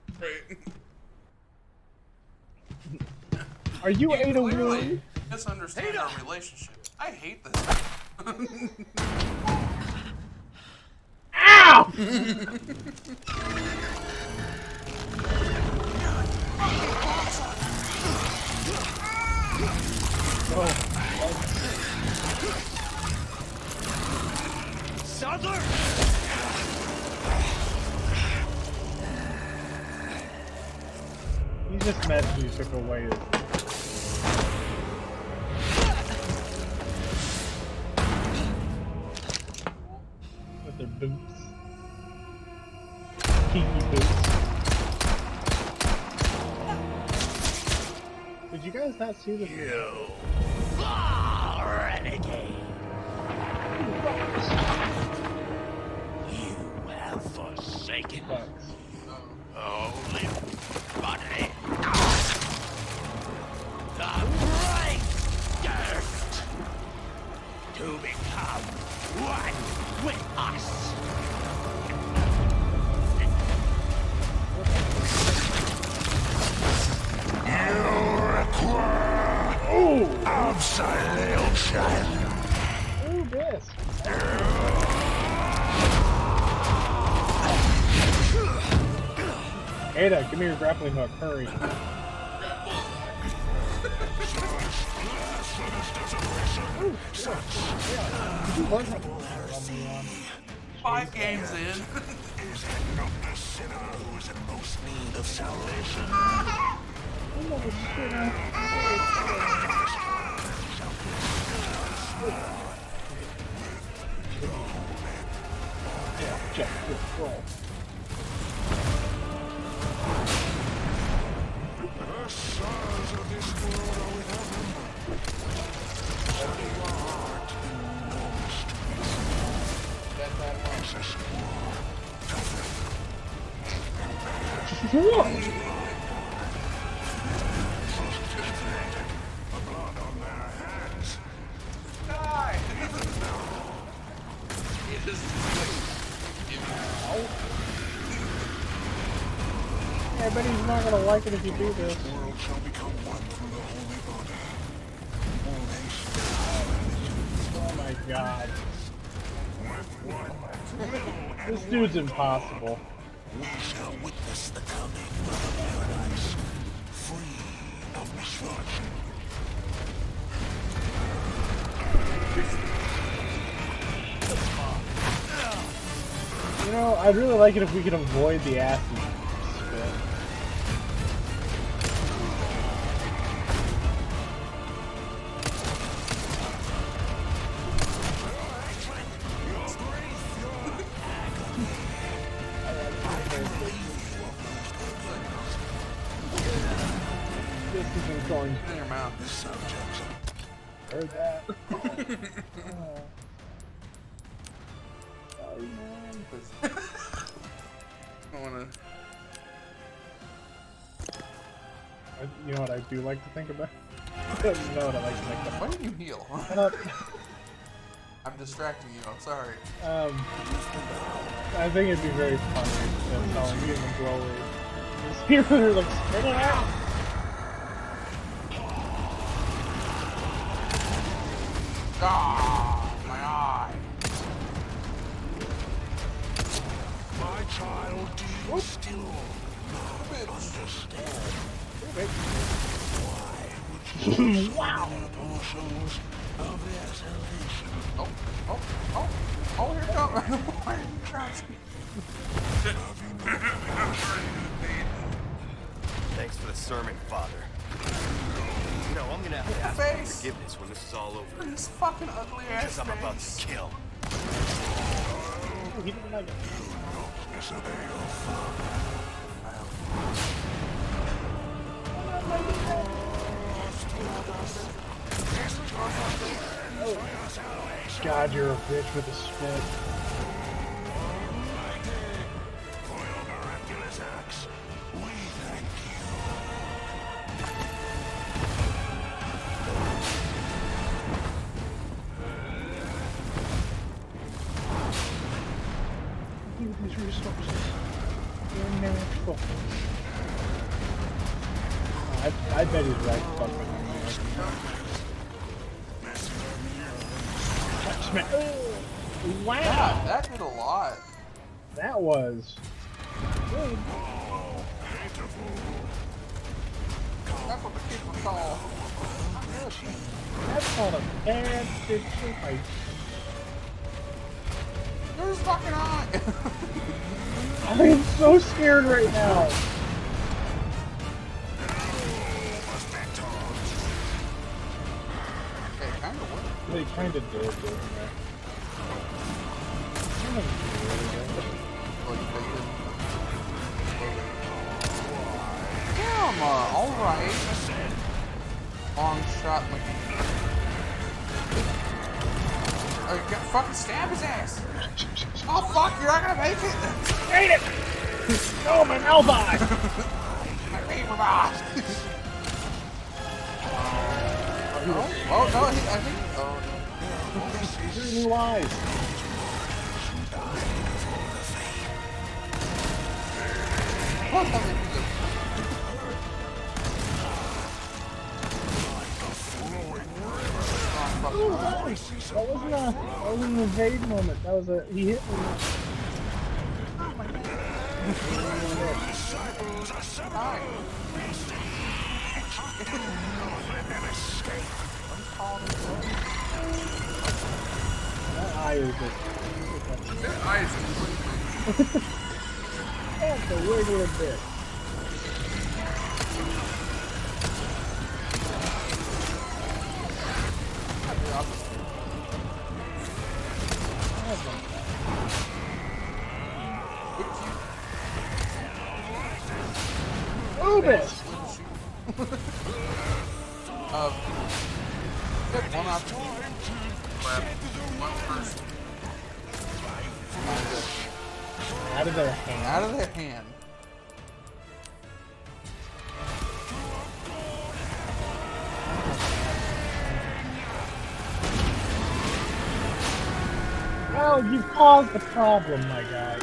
Right. Are you Ada clearly- Wong? Misunderstand our relationship. I hate this. Ow! Sadler! He just magically took away his... with their boots. Kinky boots. Did you guys not see this? Renegade! You have forsaken only body. The bright dirt to become one with us. You require absolution. Ooh, this. Ada, give me your grappling hook, hurry. 5 games in. Is it not the sinner who is in most need of salvation? Check, roll. The sons of this world are without number. Only your heart knows blood on their hands. Die! Yeah, I bet he's not gonna like it if you do this. The world shall become one through the holy body. Oh my god. With one This dude's impossible. we shall witness the coming of a paradise free of misfortune. You know, I'd really like it if we could avoid the acid spit. This isn't going In your mouth. heard that. I wanna. You know what I do like to think about? You know what I like to think about? Why didn't you heal? I'm distracting you. I'm sorry. I think it'd be very funny if telling you the blower. Just hear her like spit it out. Ah, my eye. My child, do you still not understand? Wow. Portions of their salvation. Oh, here it comes. Why are you crouching? Thanks for the sermon, Father. You know, I'm gonna have to ask for Face. forgiveness when this is all over. This fucking ugly ass Because I'm about to face. kill. He didn't like it. Disobey your father. God, you're a bitch with a spit. For your miraculous acts, we thank you. These resources. They're natural. I bet he's right. Fuck with him. smash. Wow. God, that did a lot. That was good. That's what the people call. That's called a bad situation. There's fucking eye. I am so scared right now. Okay, kind of worked. They kind of did, didn't they? Kind of really did. Like, they didn't. Damn, alright. Long shot, like. Fucking stab his ass! Oh fuck, you're not gonna make it! Made it! Oh, my mouth eye! My paper box! Oh no, I think. Oh no. Three new eyes. What the Ooh, nice. That wasn't an evade moment. That was a he hit me. That eye is just. That eye is That's a weird little bit. Move it! Good one opportunity. Grab one person Out of their hand. out of their hand. Well, you've caused the problem, my guy.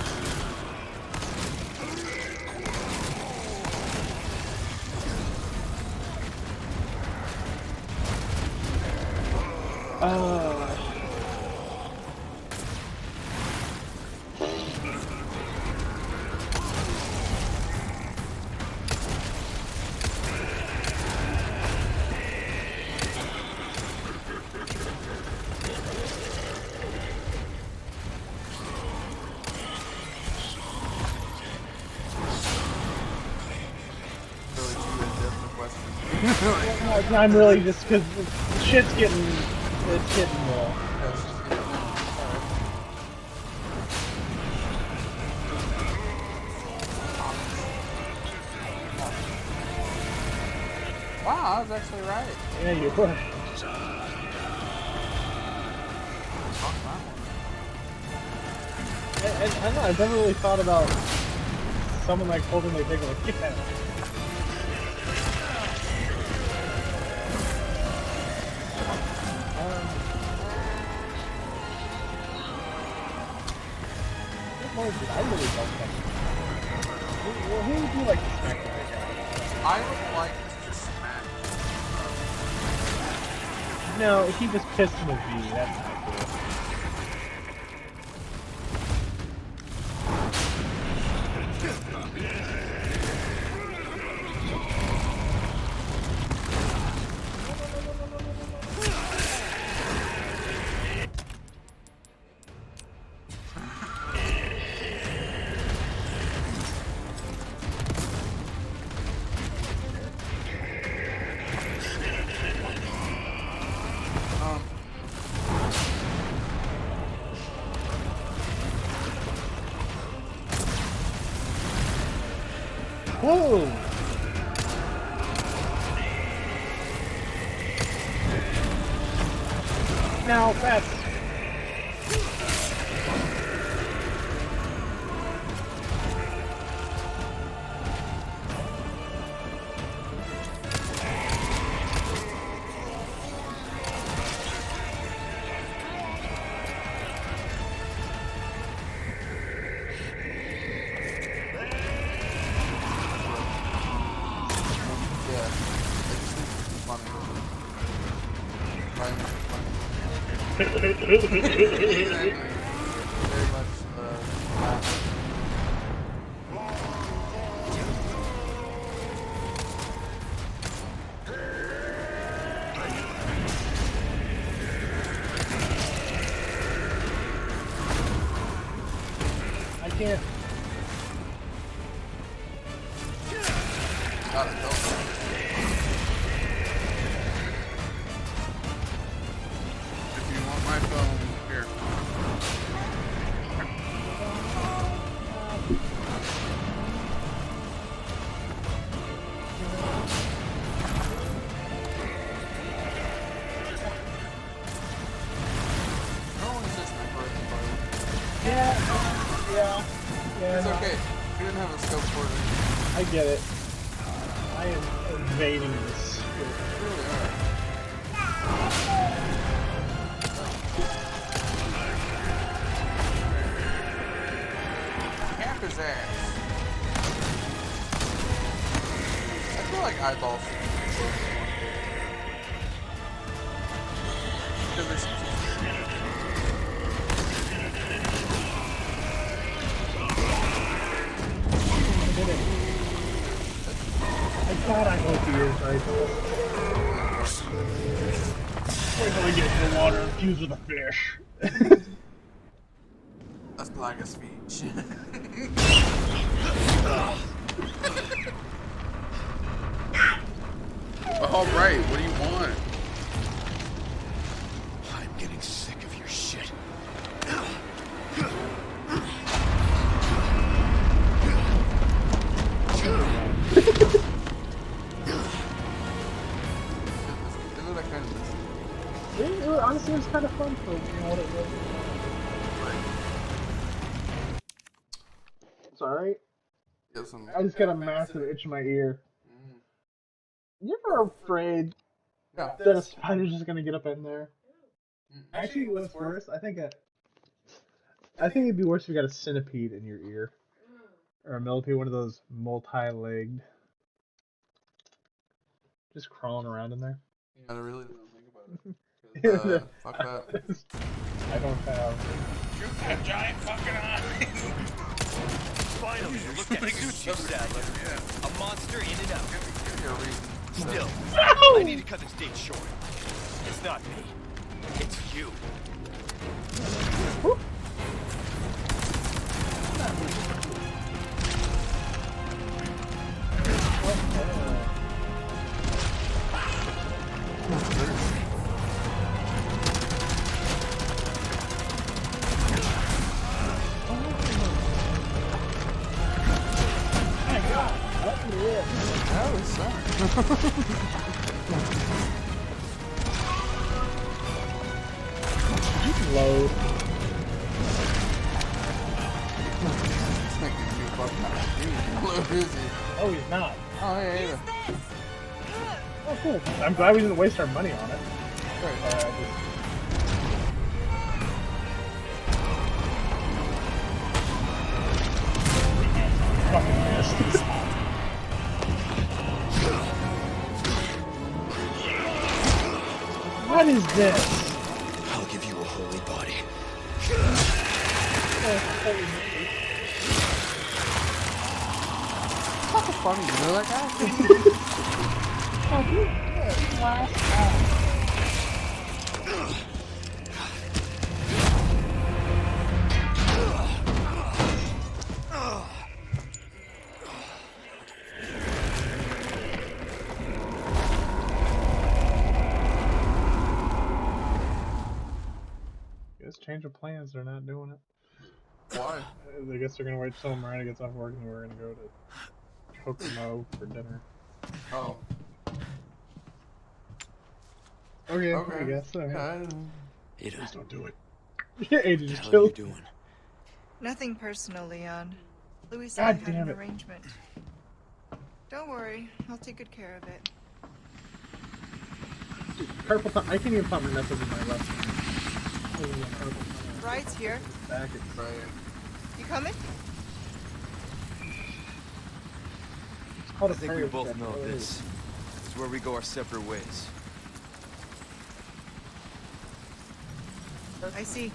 Really too in-depth a question. I'm really just because shit's getting more. Wow, I was actually right. Yeah, you were. I don't know, I've never really thought about someone like holding their dick like, yeah. I really don't think. Who would you like to smack the big guy? I would like to just smack. No, if he just pissed him with V, that's not cool. Whoa! Now that's Yeah, it's funny. Right? Funny. Exactly. Very much. I can't. If you want my phone, here. No one says my birthday party. Yeah. It's no, okay. We didn't have a scope for it. I get it. I am invading this. You really are. Camp his ass. I feel like eyeballs. Because they're so scary. I thought I hope he is right. Wait till we get in the water and fuse with a fish. That's like a speech. All right, what do you want? I'm getting sick of your shit. Honestly, it was kind of fun for what it was. It's alright. I just got a massive itch in my ear. You ever afraid that a spider's just gonna get up in there? Actually, what's worse? I think it'd be worse if you got a centipede in your ear, or a millipede, one of those multi-legged, just crawling around in there. I really don't think about it. Fuck that. I don't have. Shoot that giant fucking eye! Finally, look at Sushi Sadler. A monster in and out. Give me a reason. Still, I need to cut this date short. It's not me. It's you. That was sorry. Load. It's making me fuck out. Who is he? Oh, he's not. Oh, yeah. Oh, cool. I'm glad we didn't waste our money on it. Fucking missed. What is this? I'll give you a holy body. Fucking funny, you know that guy? Guess change of plans, they're not doing it. Why? I guess they're gonna wait till Miranda gets off work and we're gonna go to Kokomo for dinner. Oh. Okay, Okay. I guess so. Yeah. Ada, Please don't do it. Yeah, Ada what just the hell are you killed. doing? Nothing personal, Leon. Louis God and I had damn an it. arrangement. Don't worry, I'll take good care of it. Purple thumb. I can't even put my knuckles in my left hand. Ride's here. Back it's Right. You coming? called I a think we prayer both step. know Oh, it this is. is where we go our separate ways. I see.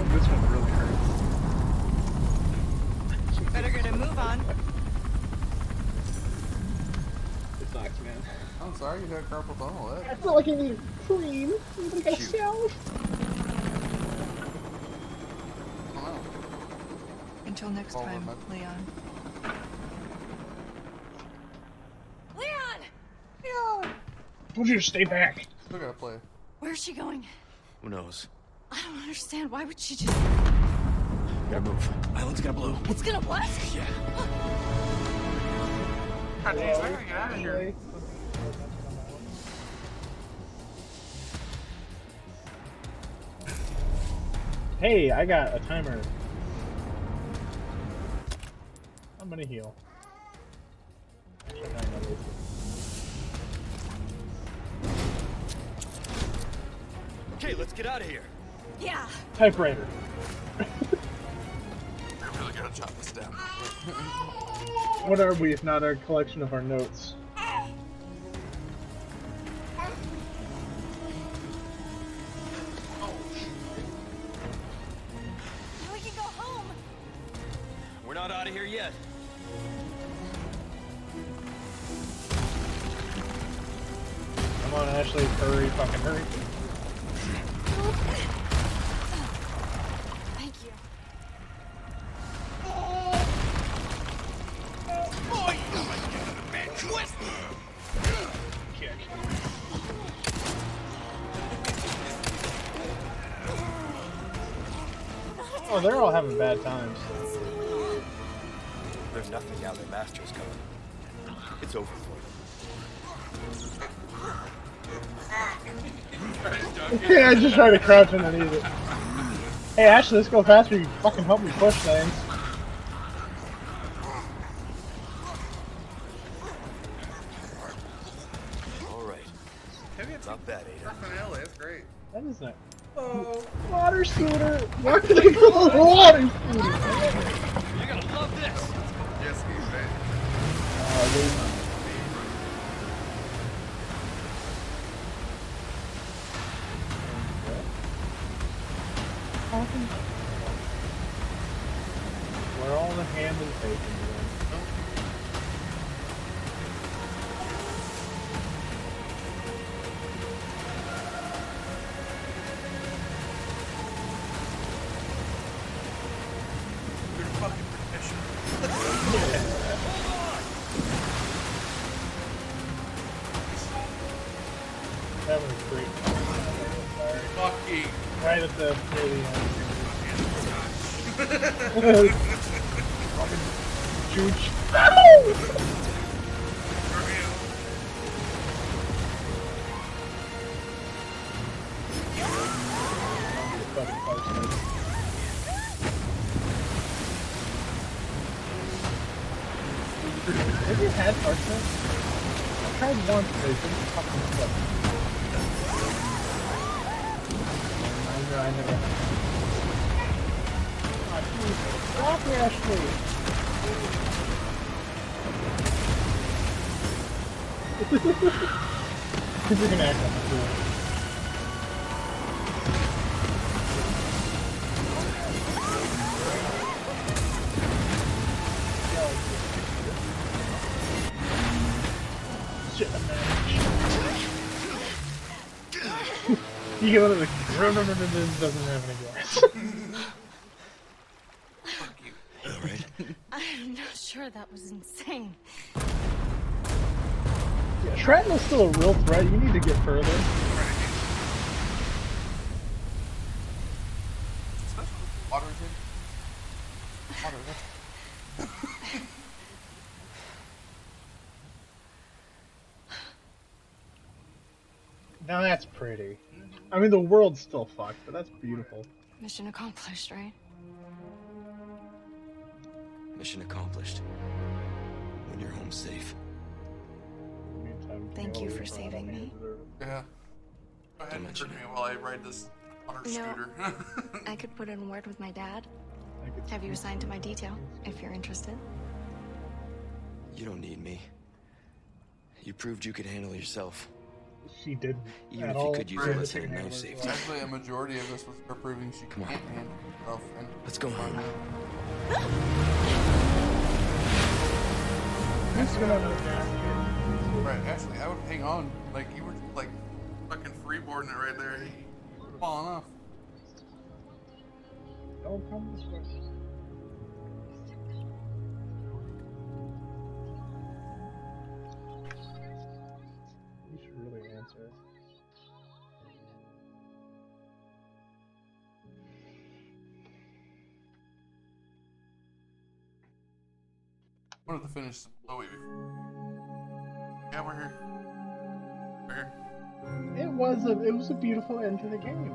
This one really hurts. Better get a move on. It sucks, man. I'm sorry you got carpal tunnel. I feel like I need cream. Anybody got a salve? Until next time, Leon. Leon! Told you to stay back. Still gotta play. Where's she going? Who knows? I don't understand. Why would she just... Gotta move. Island's gonna blow. It's gonna what? Yeah. God damn, I gotta get out of here. Hey, I got a timer. I'm gonna heal. Actually, no, no, wait. Okay, let's get out of here. Yeah. Typewriter. I really gotta jot this down. What are we if not a collection of our notes? We can go home. We're not out of here yet. Come on, Ashley, hurry, fucking hurry. Thank you. Kick. Oh, they're all having bad times. There's nothing now their master's coming. It's over for them. Yeah, I just tried to crouch underneath it. Hey, Ashley, let's go faster. You fucking help me push things. All right. Not bad, Ada. Finale, that's great. That is not. Oh. Water scooter! Why did they call it a water scooter? You're gonna love this. Yes, he's right. Where all the ham and bacon went. You're fucking professional. That was great. Fucking. Right at the really end. Fucking Jooch. Fucking parsnip. Have you had parsnip? I tried once, but it didn't fucking click. I never had. Oh, Jesus. Stop me, Ashley! You're gonna act like a fool. Shit, man. You get one of the doesn't have any gas. All right. I'm not sure that was insane. Yeah, shrapnel's still a real threat. You need to get further. Water is in. Water, that's... Now that's pretty. I mean, the world's still fucked, but that's beautiful. Mission accomplished, right? Mission accomplished. When you're home safe. Meantime, Thank you for saving me. Yeah. Go ahead and trick me while I ride this water scooter. I could put in a word with my dad. Have you assigned to my detail, if you're interested? You don't need me. You proved you could handle yourself. She didn't. Even at if you all. could use Right. less than a knife safety. Actually, a majority of this was her proving she Come on. can't handle herself. And Let's go home. Who's gonna have a basket? Right, actually, I would hang on. Like, you were like fucking freeboarding it right there. You were falling off. Don't come this way. You should really answer. I wanted to finish Chloe before. Yeah, we're here. We're here. It was a beautiful end to the game.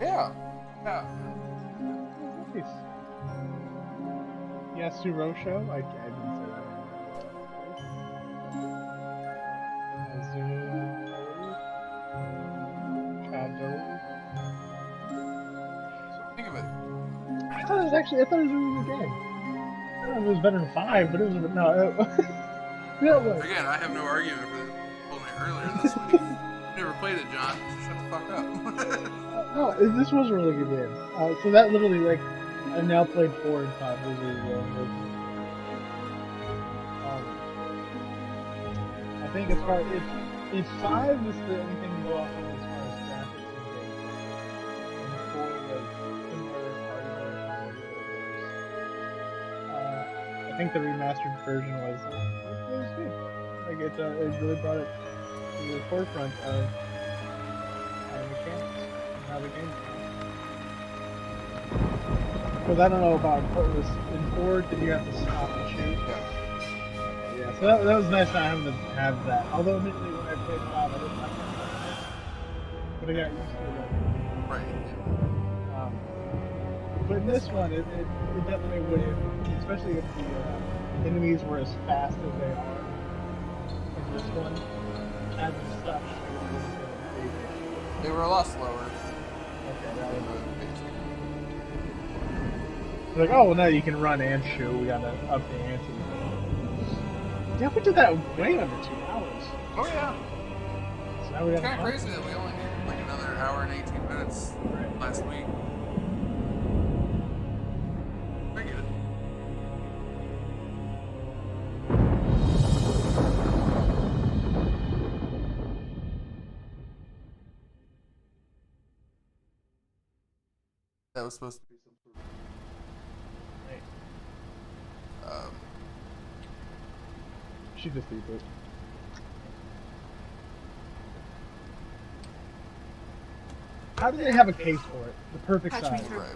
Yeah. Yeah. Nice. Yasuro show? I didn't say that. So think of it. I thought it was a really good game. I don't know if it was better than 5, but it was no. It was. Again, I have no argument for this. Told me earlier this week. You never played it, John. So shut the fuck up. No, this was a really good game. So that literally, like, I now played 4 and 5. Those are I think as far if 5 is the only thing to go off of as far as graphics and gameplay, and 4 was similar I think the remastered version was good. Like it really brought it to the forefront of mechanics and how the game goes. Because I don't know about what was in 4. Did you have to stop and shoot? Yeah, so that was nice not having to have that. Although admittedly when I played 5, I didn't have that. But I got used to it. Right. But in this one, it definitely would, especially if the enemies were as fast as they are. In this one, having to stop shooting was a big issue. They were a lot slower. Okay, that was it's like, oh, well, now you can run and shoot. We gotta up the ante. Yeah, we did that way under 2 hours. Oh yeah. So now we It's got kind of crazy that we only needed like another hour and 18 minutes last week. I get it. That was supposed to be some sort of She just beat it. How do they have a case for it? The perfect Patch me size. through. right.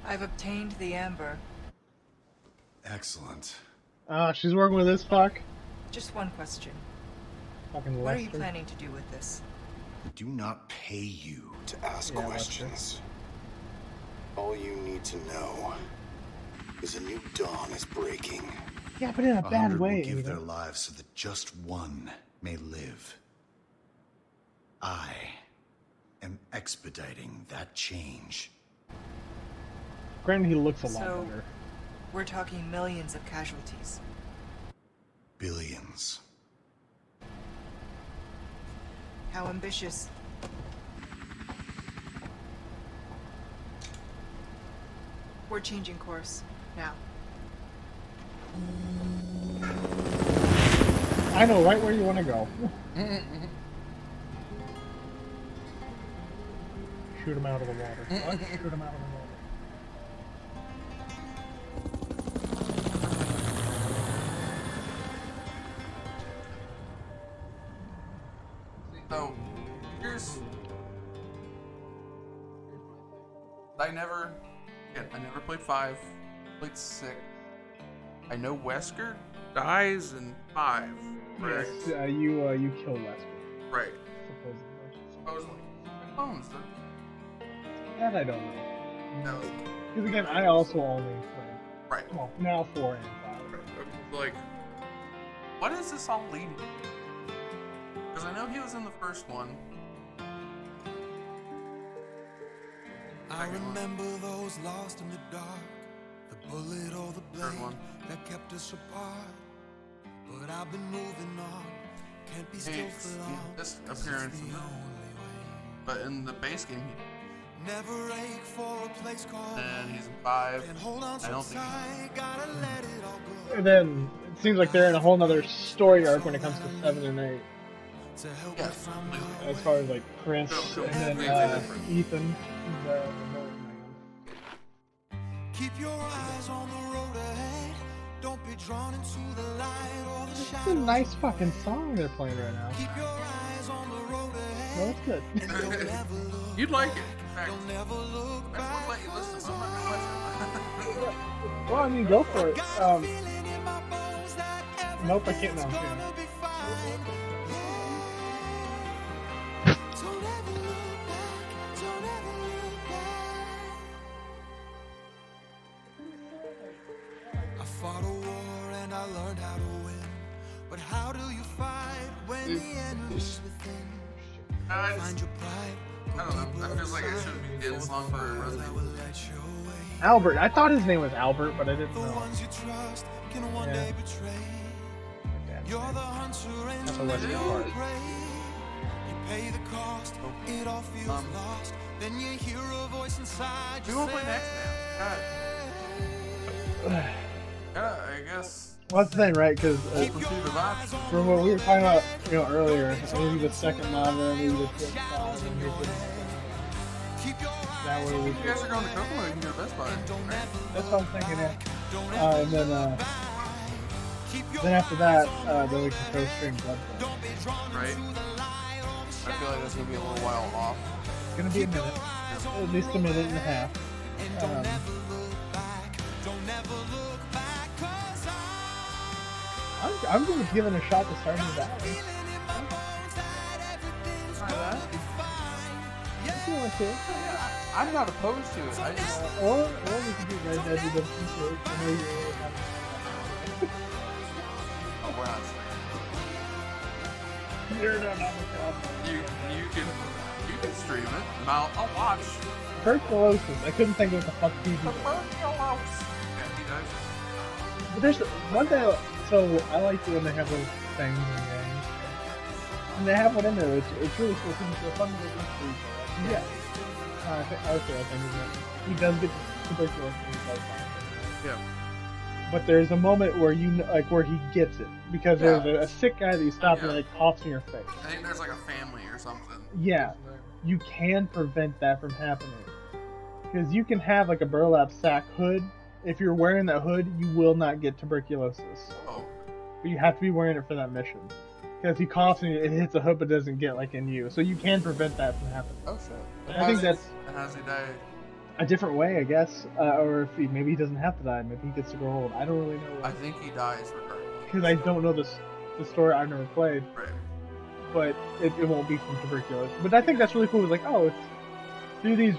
I've obtained the amber. Excellent. She's working with this fuck. Just one question. Fucking What are you Lester. planning to do with this? I do not pay you to ask Yeah, questions. All you need to know is a new dawn is breaking. Yeah, but in a 100 bad way. will give Ada. their lives so that just one may live. I am expediting that change. Granted, he looks a lot So- better. We're talking millions of casualties. Billions. How ambitious. We're changing course now. I know right where you want to go. Shoot him out of the water. What? Shoot him out of the water. So, here's. I never played 5. Played 6. I know Wesker dies in 5. Right. Yes, you kill Wesker, Right. supposedly. Bones. That I don't know. No. Because again, I also only played. Right. Well, now 4 and 5. Like, what is this all leading to? Because I know he was in the first one. I remember those lost in the dark, the bullet or the blade that kept us apart. But I've been moving on, can't be still for long. This appearance, but in the base game, Never ache for a place called and he's in 5. and hold on I don't think gotta let it all go. And then it seems like they're in a whole nother story arc when it comes to 7 and 8. yes, As far as like Chris and then Ethan. Keep your eyes on the road ahead. Don't be drawn into the light or the It's a shadow. nice fucking song they're playing right now. Keep your eyes on the road ahead. Well, that's good. And don't ever look, you'd like it. In fact, don't ever look I back. would let you listen. I'm not gonna let you. Well, I mean, go for it. Got a feeling in my bones that Nope, I can't now. everything's Yeah. gonna be fine. Don't ever look back. Don't ever look back. I fought a war and I learned how to win. But how do you fight when the enemy's within? Find your pride. I don't know. That feels like it should be the song for Resident Evil. Albert. I thought his name was Albert, but I didn't The know. ones you trust can one Yeah. day betray. You're the hunter and That's a you Western live part. prey. You pay the cost, it all feels lost. Then you hear a voice inside you Who will play say, next, man? God. Yeah, I guess. Well, that's the thing, right? Because Keep your eyes on from what we were talking about, earlier, maybe the second novel, maybe the fifth novel, maybe keep your eyes that way we You guys are going to Kokomo, you can go to Best Buy. Right? That's what I'm thinking. And then after that, then we can go stream Bloodborne. Right? I feel like that's going to be a little while off. It's gonna be a minute, at least a minute and a half. I'm gonna give it a shot to start with that. I'm not opposed to it. I just. Or we could do Red Dead Redemption 2. I know you're really happy. Oh, we're not streaming. You can stream it. And I'll watch. Tuberculosis. I couldn't think of what the fuck he did. Yeah, he does. But there's one thing. So I like it when they have those things in games. And they have one in there. It's really cool. It's a fun little mystery. Yeah. I think he does get tuberculosis. And he does fine. Yeah. But there's a moment where where he gets it because there's a sick guy that you stop and like coughs in your face. I think there's like a family or something. Yeah, you can prevent that from happening because you can have like a burlap sack hood. If you're wearing that hood, you will not get tuberculosis. Oh. But you have to be wearing it for that mission because he coughs and it hits a hood but doesn't get like in you. So you can prevent that from happening. Oh shit. I think that's And how's he die? a different way, I guess, or if maybe he doesn't have to die, maybe he gets to grow old. I don't really know. I think he dies regardless. Because I don't know the story. I've never played, Right. but it won't be from tuberculosis. But I think that's really cool. It's like, oh, it's through these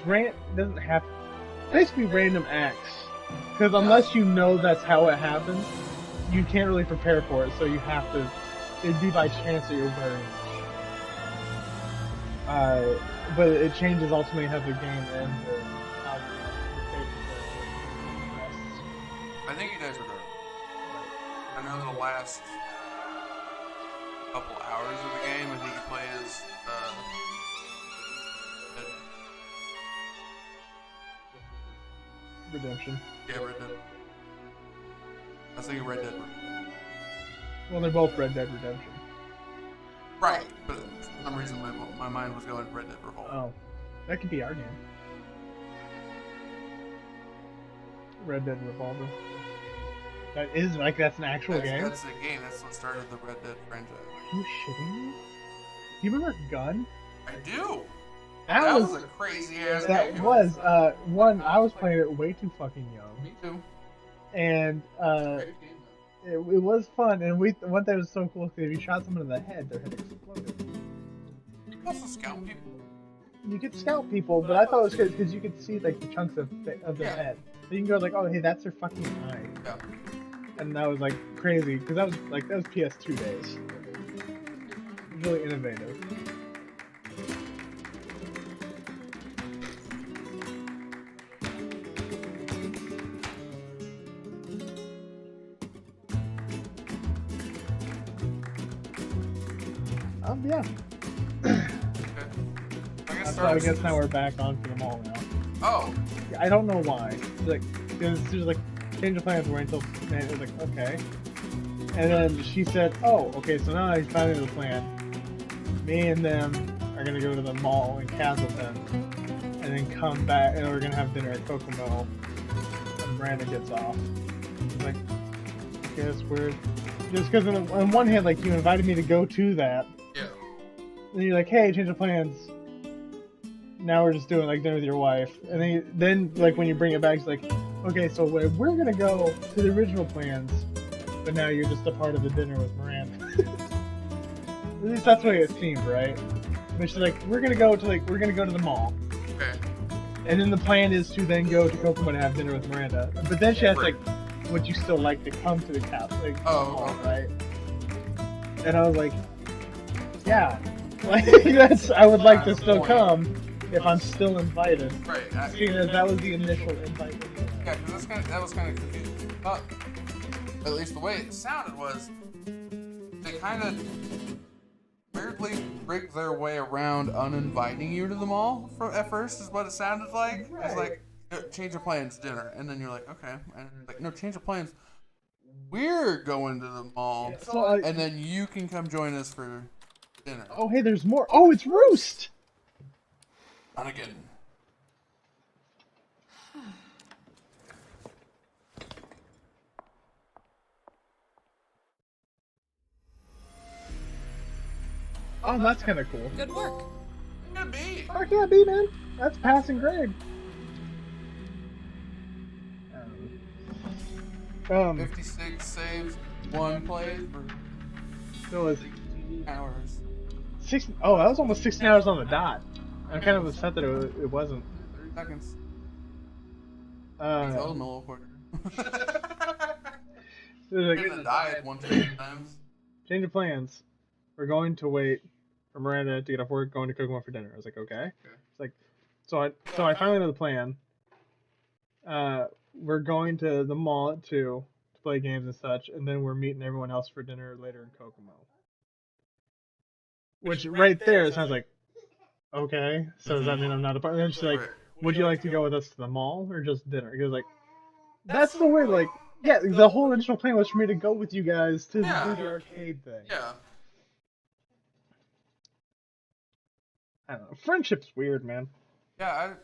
doesn't have basically random acts. Because unless you know that's how it happens, you can't really prepare for it. So you have to. It'd be by chance that you're wearing it. But it changes ultimately how the game ends. Or how the I think he dies regardless. I know the last couple hours of the game, I think he plays Redemption. Yeah, Red Dead. I was thinking Red Dead. Well, they're both Red Dead Redemption. Right, but for some reason my mind was going Red Dead Revolver. Oh, that could be our game. Red Dead Revolver. That is that's an actual game. That's the game. That's what started the Red Dead franchise. Are you shitting me? Do you remember Gun? I do. That was a crazy ass That game. was one. I was playing it way too fucking young. Me too. And it was fun. And one thing that was so cool because if you shot someone in the head, their head exploded. You can also scout people. You could scout people, but I thought it was good because you could see like the chunks of their head. So you can go like, oh hey, that's their fucking eye. Yeah. And that was like crazy because that was PS2 days. It was really innovative. Yeah. Okay. So I guess now we're back on for the mall now. Oh. Yeah, I don't know why. Like, because there's like change of plans were until man, it was like okay, and then she said, "Oh, okay, so now I finally have a plan. Me and them are gonna go to the mall in Castleton, and then come back, and we're gonna have dinner at Kokomo." And Miranda gets off. It's like, I guess we're just because on one hand, like you invited me to go to that. Yeah. And you're like, hey, change of plans. Now we're just doing like dinner with your wife, and then like when you bring it back, it's like, okay, so we're gonna go to the original plans, but now you're just a part of the dinner with Miranda. At least that's the way it seemed, right? But she's like, we're gonna go to the mall. Okay. And then the plan is to then go to Kokomo to have dinner with Miranda. But then she asks like, would you still like to come to the mall, right? And I was like, yeah. Like I would like to still come if I'm still invited. Right. Seeing as that was the initial invite. Yeah, because that was kind of confusing. But at least the way it sounded was they kind of weirdly rigged their way around uninviting you to the mall at first, is what it sounded like. Right. It's like, change of plans, dinner. And then you're like, okay. And like, no, change of plans. We're going to the mall. So, and then you can come join us for dinner. Oh, hey, there's more. Oh, it's Roost! Not again. Oh, that's kind of cool. Good work. Could be. Oh, can't be, man. That's passing grade. 56 saves, 1 play for so it's 16 hours. Oh, that was almost 16 hours on the dot. I'm kind of upset that it wasn't. 30 seconds. He's old a little quicker. Like, He's died 1 to 2 times. Change of plans. We're going to wait for Miranda to get off work, going to Kokomo for dinner. I was like, okay. It's like, so I finally know the plan. We're going to the mall at 2 to play games and such, and then we're meeting everyone else for dinner later in Kokomo. Which right there sounds like, okay, so does that mean I'm not a part? And then she's like, would you like to go with us to the mall or just dinner? Because like, that's the weird, like, yeah, the whole initial plan was for me to go with you guys to do the arcade thing. Yeah. I don't know. Friendship's weird, man. Yeah,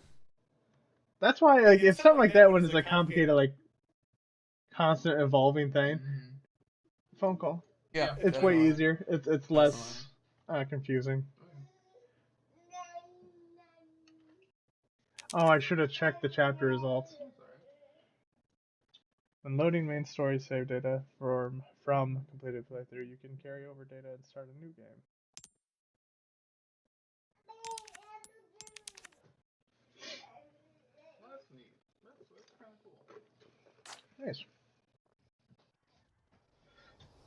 That's why, like, if something like that when it's a complicated, like, constant evolving thing, phone call. Yeah. It's way easier. It's less confusing. Oh, I should have checked the chapter results. When loading main story save data from completed playthrough, you can carry over data and start a new game. Nice.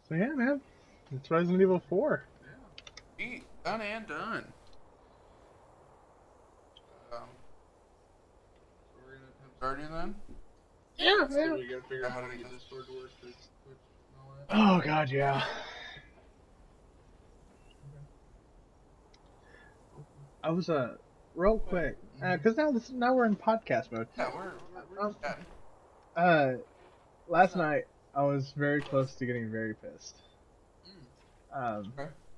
So yeah, man, it's Resident Evil 4. Yeah. Done and done. So we're gonna start you then? Yeah, So yeah. we gotta figure out how to get this sword to work for Switch and all that. Oh god, yeah. I was real quick, because now we're in podcast mode. Yeah, we're last night I was very close to getting very pissed.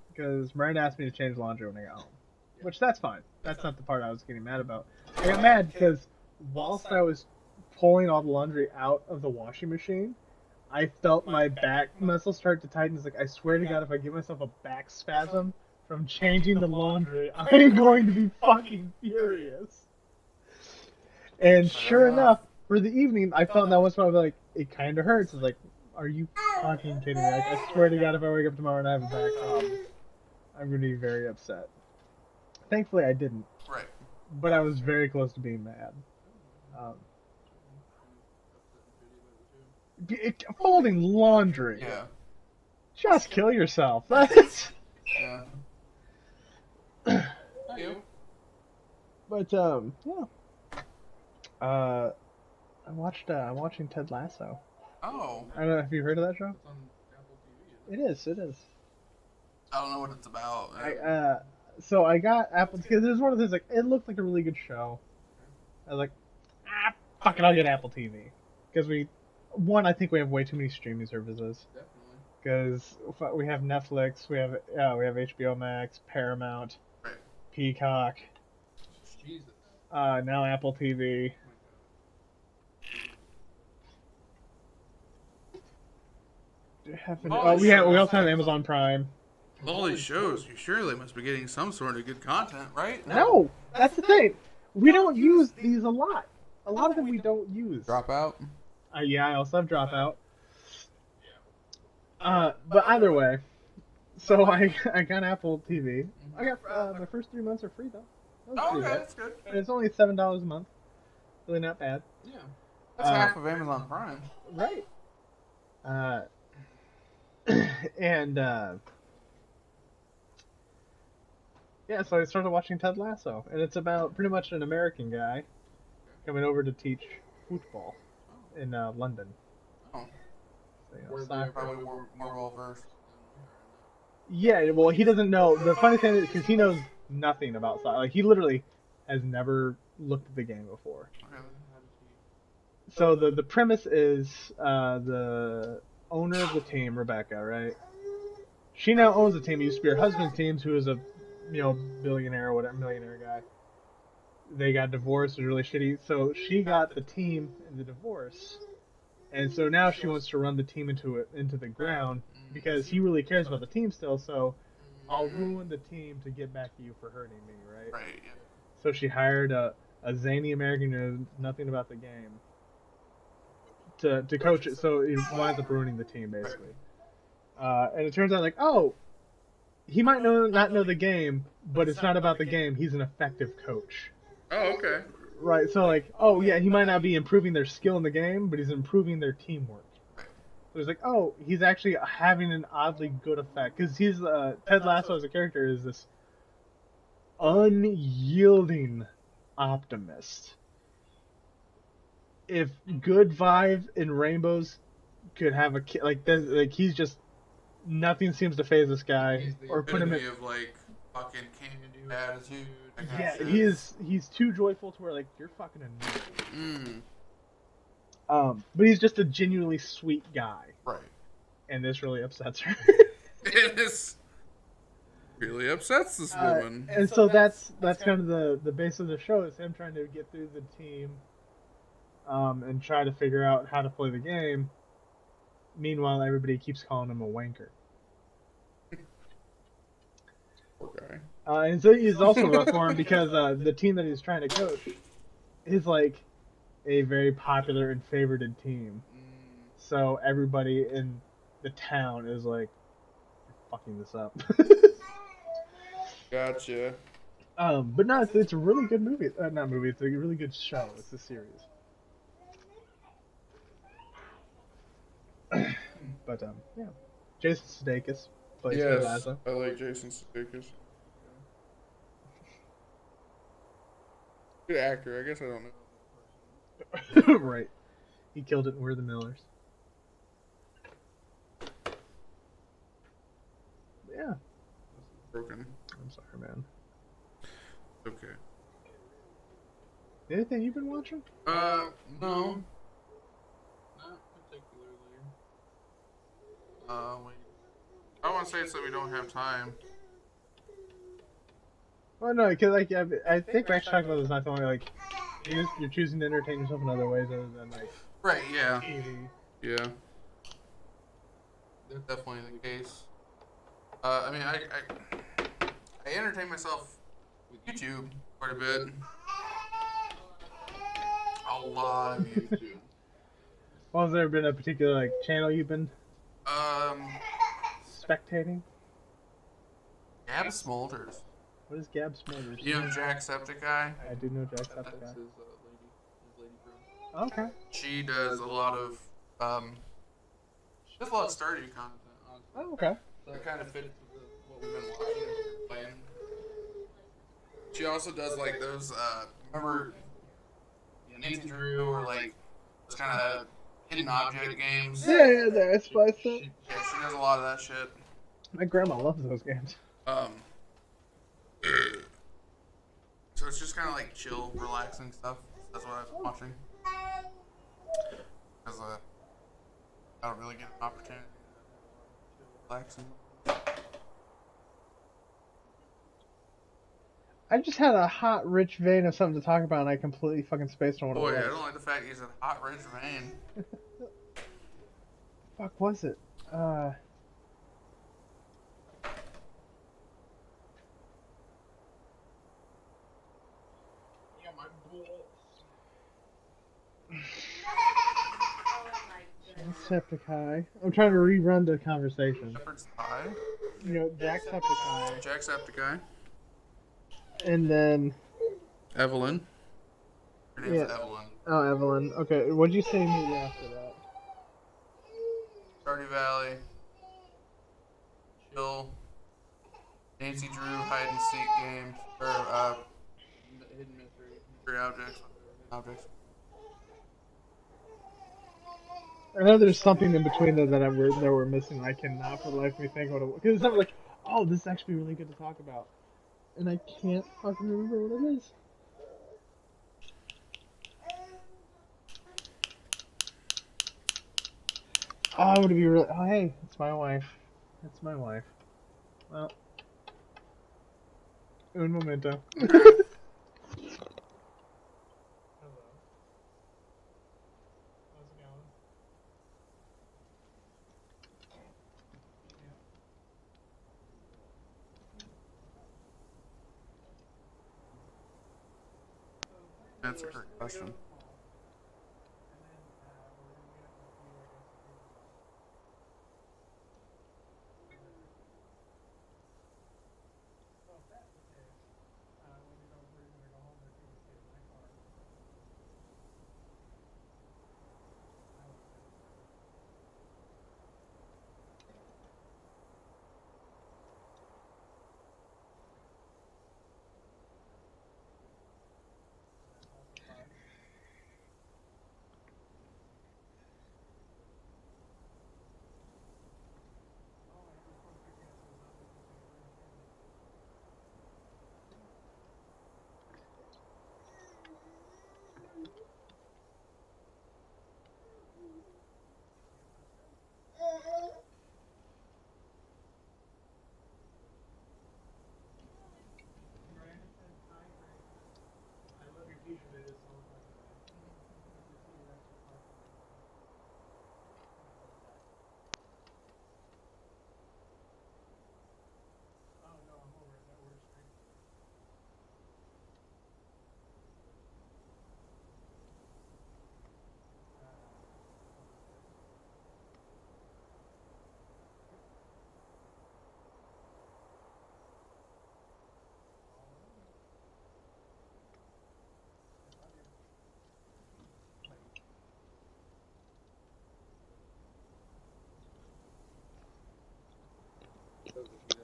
Because Miranda asked me to change laundry when I got home, which that's fine. That's not the part I was getting mad about. I got mad because whilst I was pulling all the laundry out of the washing machine, I felt my back muscles start to tighten. It's like, I swear to God, if I give myself a back spasm from changing the laundry, I'm going to be fucking furious. And sure enough, for the evening, I felt that once I was like, it kind of hurts. It's like, are you fucking kidding me? Like, I swear to God, if I wake up tomorrow and I have a back problem, I'm going to be very upset. Thankfully, I didn't. Right. But I was very close to being mad. Folding laundry. Yeah. Just kill yourself. That's... Yeah. You? But yeah. I'm watching Ted Lasso. Oh. I don't know if you've heard of that show. It's on Apple TV. It is. I don't know what it's about. So I got Apple because it was one of those like it looked like a really good show. I was like, fuck it, I'll get Apple TV because I think we have way too many streaming services. Definitely. Because we have Netflix, we have HBO Max, Paramount, Right. Peacock, Jesus. now Apple TV. We also have Amazon Prime. With all these shows, you surely must be getting some sort of good content, right? No, that's the thing. We don't use these a lot. A lot of them we don't use. Dropout. Yeah, I also have Dropout. But either way, so I got Apple TV. I got my first 3 months are free though. Oh, okay, that's good. And it's only $7 a month. Really not bad. Yeah. That's half of Amazon Prime. Right. And yeah, so I started watching Ted Lasso, and it's about pretty much an American guy coming over to teach football in London. Oh. So, Where they're probably more well versed. Yeah, well, he doesn't know. The funny thing is, because he knows nothing about soccer. Like, he literally has never looked at the game before. So the premise is the owner of the team, Rebecca, right? She now owns the team. It used to be her husband's team, who is a billionaire or whatever, millionaire guy. They got divorced. It was really shitty. So she got the team in the divorce, and so now she wants to run the team into the ground because he really cares about the team still. So I'll ruin the team to get back at you for hurting me, right? Right. Yeah. So she hired a zany American who knows nothing about the game to coach it. So it winds up ruining the team basically. And it turns out like, oh, he might not know the game, but it's not about the game. He's an effective coach. Oh, okay. Right. So like, oh yeah, he might not be improving their skill in the game, but he's improving their teamwork. So it's like, oh, he's actually having an oddly good effect because he's Ted Lasso as a character is this unyielding optimist. If good vibes and rainbows could have a kid like this, like he's just nothing seems to phase this guy or put him in of like fucking can-do attitude. Yeah, he's too joyful to where like you're fucking annoying. But he's just a genuinely sweet guy. Right. And this really upsets her. This really upsets this woman. And so that's kind of the base of the show is him trying to get through the team, and try to figure out how to play the game. Meanwhile, everybody keeps calling him a wanker. Okay. And so he's also rough for him because the team that he's trying to coach is like a very popular and favorited team. So everybody in the town is like, you're fucking this up. Gotcha. But no, it's a really good movie. Not movie. It's a really good show. It's a series. But yeah, Jason Sudeikis plays Ted Lasso. I like Jason Sudeikis. Good actor. I guess I don't know. Right. He killed it in We're the Millers. Yeah. Broken. I'm sorry, man. Okay. Anything you've been watching? No. Not particularly. Wait. I want to say it's that we don't have time. Well, no, because like I think we actually talked about this not so long ago. Like, you're choosing to entertain yourself in other ways other than like. Right. Yeah. TV. Yeah. That's definitely the case. I mean, I entertain myself with YouTube quite a bit. A lot of YouTube. Well, has there been a particular like channel you've been spectating? Gab Smolders. What is Gab Smolders? You know Jacksepticeye? I do know Jacksepticeye. That's his lady friend. Okay. She does a lot of she does a lot of Stardew content. Honestly. Oh, okay. So that kind of fits with what we've been watching, playing. She also does like those remember Nancy Drew or like those kind of hidden object games. Yeah, the Spy stuff. She does a lot of that shit. My grandma loves those games. So it's just kind of like chill, relaxing stuff. That's what I've been watching. Because I don't really get an opportunity to chill, relax, and I just had a hot, rich vein of something to talk about, and I completely fucking spaced on what boy, it I was. don't like the fact you said hot, rich vein. Fuck was it? Yeah, my balls. Jacksepticeye. I'm trying to rerun the conversation. Shepherd's pie. You know, Jacksepticeye. Jacksepticeye. And then Evelyn. Her name's yeah. Evelyn. Oh, Evelyn. Okay, what'd you say immediately after that? Stardew Valley. Chill. Nancy Drew hide and seek games. Or Hidden mystery. mystery objects. Objects. I know there's something in between there that we're missing. I cannot for the life of me think what it was. Because it's not like, oh, this is actually really good to talk about. And I can't fucking remember what it is. Oh, would it be really? Oh, hey, it's my wife. It's my wife. Well, un momento. Hello. How's it going? That's a great question.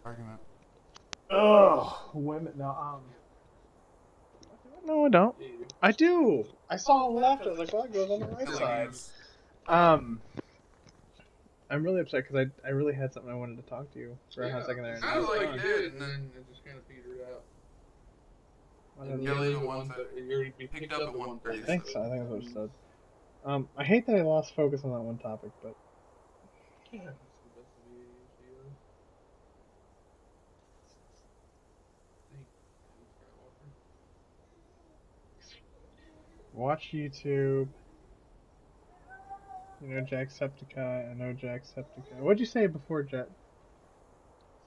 Argument. Ugh, women. No, I don't. I do. I saw on the left. I was like, well, it goes on the right side. I'm really upset because I really had something I wanted to talk to you for a hot second there. Sounded like you did, and then it just kind of petered out. You leave at 1:30. You're gonna be picked up at 1:30. I think so. I think that's what it said. I hate that I lost focus on that one topic, but. Watch YouTube. You know Jacksepticeye. I know Jacksepticeye. What'd you say before, Jet?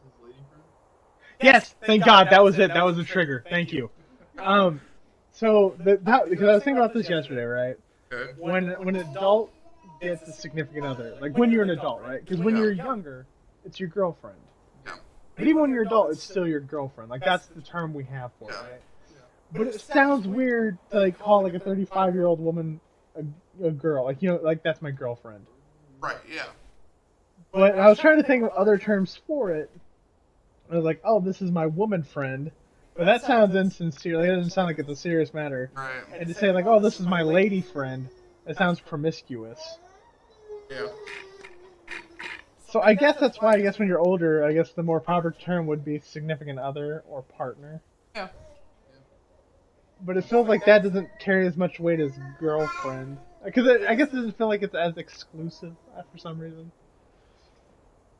This is lady friend? Yes, thank God, that was it. That was the trigger. Thank you. So because I was thinking about this yesterday, right? Okay. When an adult gets a significant other, like when you're an adult, right? Because when you're younger, it's your girlfriend. Yeah. But even when you're adult, it's still your girlfriend. Like that's the term we have for it, right? But it sounds weird to like call like a 35-year-old woman a girl. Like like that's my girlfriend. Right. Yeah. But I was trying to think of other terms for it. I was like, oh, this is my woman friend. But that sounds insincere. Like, it doesn't sound like it's a serious matter. Right. And to say like, oh, this is my lady friend, that sounds promiscuous. Yeah. So I guess that's why, I guess when you're older, I guess the more proper term would be significant other or partner. Yeah. But it feels like that doesn't carry as much weight as girlfriend. Because I guess it doesn't feel like it's as exclusive for some reason.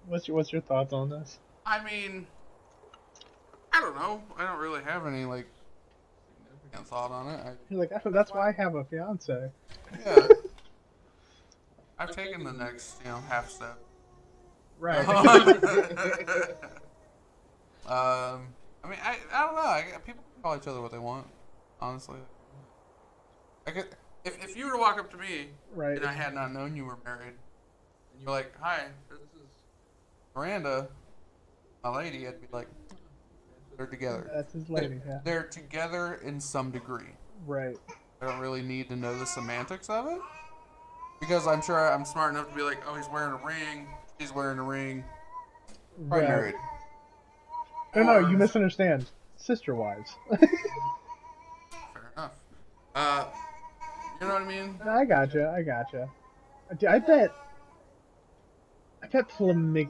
What's your thoughts on this? I mean, I don't know. I don't really have any like significant thought on it. You're like, oh, that's why I have a fiance. Yeah. I've taken the next, half step. Right. I mean, I don't know. People can call each other what they want, honestly. If you were to walk up to me, right, and I had not known you were married, and you were like, "Hi, this is Miranda, my lady," I'd be like, "They're together." That's his lady. Yeah. They're together in some degree. Right. I don't really need to know the semantics of it, because I'm sure I'm smart enough to be like, "Oh, he's wearing a ring. She's wearing a ring. Probably married." No, you misunderstand. Sister wives. Fair enough. You know what I mean? I gotcha. I bet polygamy.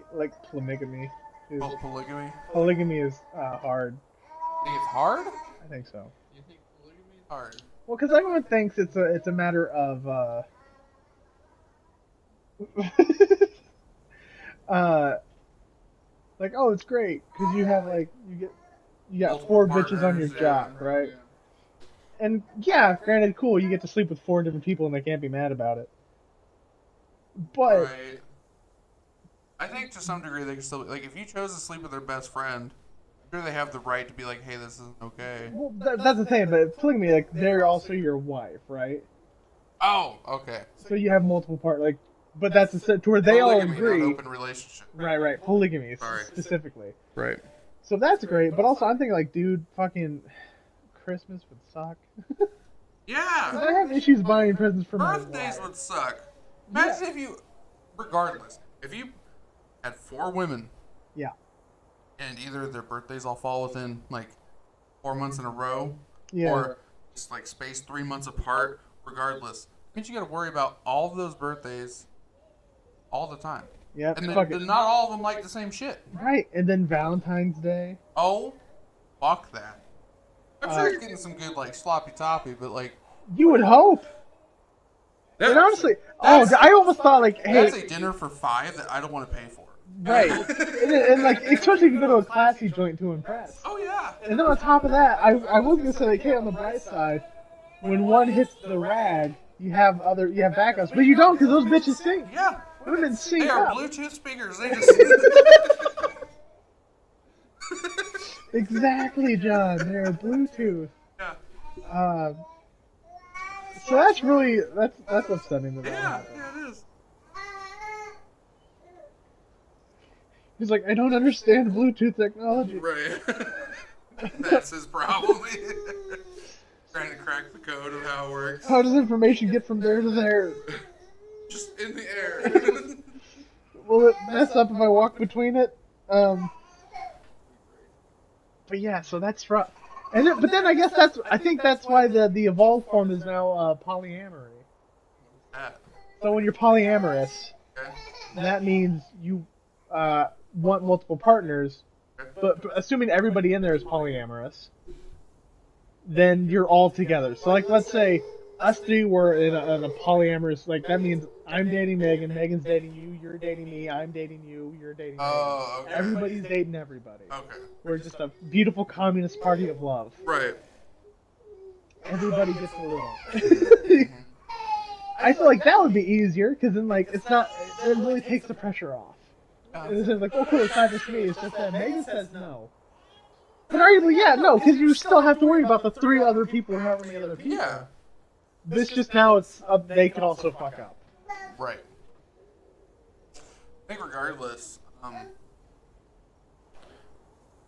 Polygamy? Polygamy is hard. You think it's hard? I think so. You think polygamy is hard? Well, because everyone thinks it's a matter of like, oh, it's great because you have you got multiple 4 partners, bitches on your job, right? Yeah. And yeah, granted, cool, you get to sleep with 4 different people and they can't be mad about it. But right. I think to some degree they can still, like, if you chose to sleep with their best friend, I'm sure they have the right to be like, hey, this isn't okay. Well, that's the thing, but polygamy, like, they're also your wife, right? Oh, okay. So you have multiple partners, but that's to where they all agree. Not open relationship. Right. Polygamy specifically. Right. So that's great, but also I'm thinking like, dude, fucking Christmas would suck. Yeah. I have issues buying presents for my wife. Birthdays would suck. Imagine if you, regardless, if you had 4 women. Yeah. And either their birthdays all fall within like 4 months in a row, or just like spaced 3 months apart. Regardless, it means you got to worry about all of those birthdays all the time. Yeah. And then not all of them like the same shit. Right. And then Valentine's Day. Oh, fuck that. I'm sure you're getting some good like sloppy toppy, but like you would hope. And honestly, I almost thought like, hey, that's a dinner for 5 that I don't want to pay for. Right. and like, especially if you go to a classy joint to impress. Oh yeah. And then on top of that, I was gonna say like, hey, on the bright side, when one hits the rag, you have backups, but you don't because those bitches sing. Yeah. Women sing. They are up. Bluetooth speakers. They just. Exactly, John. They're Bluetooth. Yeah. So that's really that's upsetting. Yeah, it is. He's like, I don't understand Bluetooth technology. Right. That's his problem. Trying to crack the code of how it works. How does information get from there to there? Just in the air. Will it mess up if I walk between it? But yeah, so that's rough. And then, but then I guess I think that's why the evolved form is now polyamory. So when you're polyamorous, that means you want multiple partners, but assuming everybody in there is polyamorous, then you're all together. So like, let's say us 3 were in a polyamorous, like that means I'm dating Megan, Megan's dating you, you're dating me, I'm dating you, you're dating me. Oh, okay. Everybody's dating everybody. Okay. We're just a beautiful communist party of love. Right. Everybody gets a little. I feel like that would be easier, because then like it really takes the pressure off. It's like, oh cool, it's not just me, it's just that Megan says no. But arguably, yeah, no, because you still have to worry about the 3 other people or however many other people. Yeah. This just now, they can also fuck up. Right. I think regardless,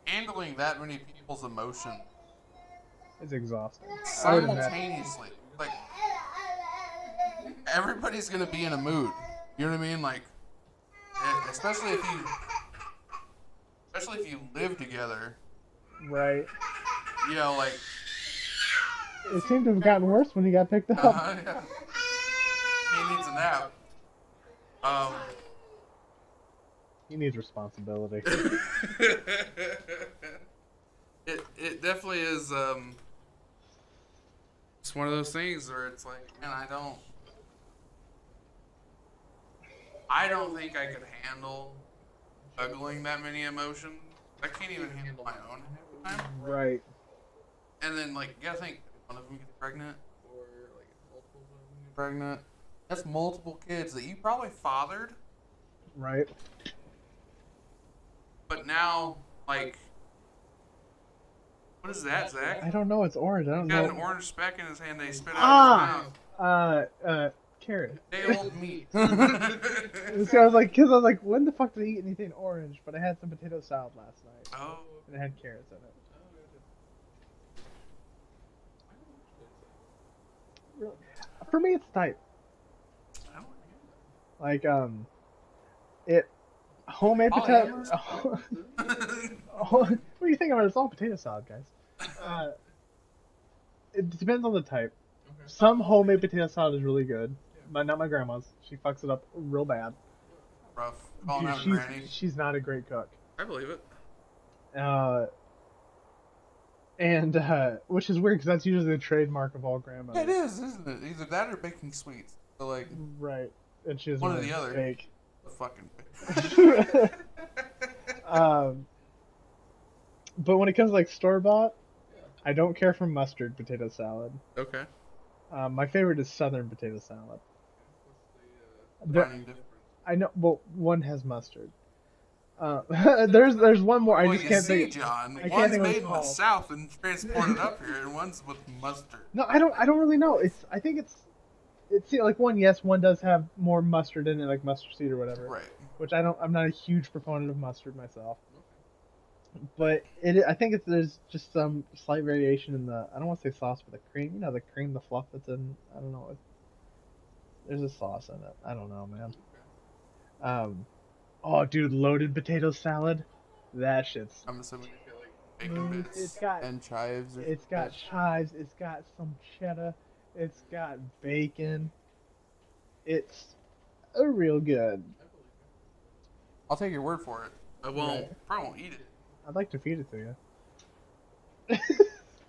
handling that many people's emotion is exhausting. Simultaneously. Like, everybody's going to be in a mood. You know what I mean? Like, especially if you live together. Right. You know, like. It seemed to have gotten worse when he got picked up. Yeah. He needs a nap. He needs responsibility. It definitely is. It's one of those things where it's like, man, I don't think I could handle juggling that many emotions. I can't even handle my own half the time. Right. And then, like, you gotta think, one of them gets pregnant, or like multiple of them get pregnant. That's multiple kids that you probably fathered. Right. But now, like, what is that, Zach? I don't know. It's orange. I don't know. He's got an orange speck in his hand. They spit out his mouth. Carrot. Day old meat. So I was like, when the fuck did I eat anything orange? But I had some potato salad last night. Oh. And it had carrots in it. For me, it's type. Like, homemade potato. What do you think about it? It's all potato salad, guys. It depends on the type. Some homemade potato salad is really good, but not my grandma's. She fucks it up real bad. Rough. Calling out Granny. She's not a great cook. I believe it. Which is weird because that's usually the trademark of all grandmas. Yeah, it is, isn't it? Either that or baking sweets. So like, right, and she doesn't one or really the other. bake. The fucking. But when it comes to like store bought, I don't care for mustard potato salad. Okay. My favorite is southern potato salad. Difference? I know. Well, one has mustard. There's one more. I just can't think. John. I can't One's think made in the South and transported up here, and one's with mustard. No, I don't really know. I think it's like one. Yes, one does have more mustard in it, like mustard seed or whatever. Right. Which I'm not a huge proponent of mustard myself. But I think there's just some slight variation in the, I don't want to say sauce, but the cream. You know, the cream, the fluff that's in. I don't know. There's a sauce in it. I don't know, man. Oh, dude, loaded potato salad. That shit's. I'm assuming you feel like bacon bits It's got and chives. It's got chives. It's got some cheddar. It's got bacon. It's a real good. I'll take your word for it. I probably won't eat it. I'd like to feed it to you.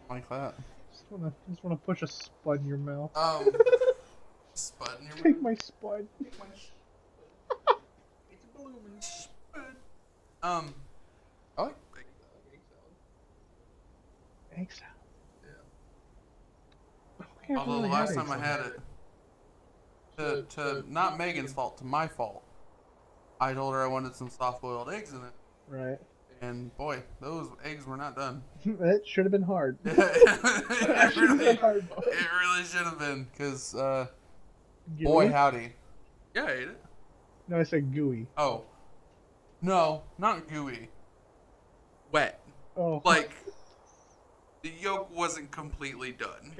Like that. Just wanna push a spud in your mouth. Spud in your mouth? Take my spud. Take my it's a blooming spud. I like egg salad. Egg salad. Yeah. Okay, Although the last time I had it, to not Megan's fault, to my fault, I told her I wanted some soft-boiled eggs in it. Right. And boy, those eggs were not done. It should have been hard. It really should have been, because, boy howdy. Yeah, I ate it. No, I said gooey. Oh. No, not gooey. Wet. Oh. Like, the yolk wasn't completely done.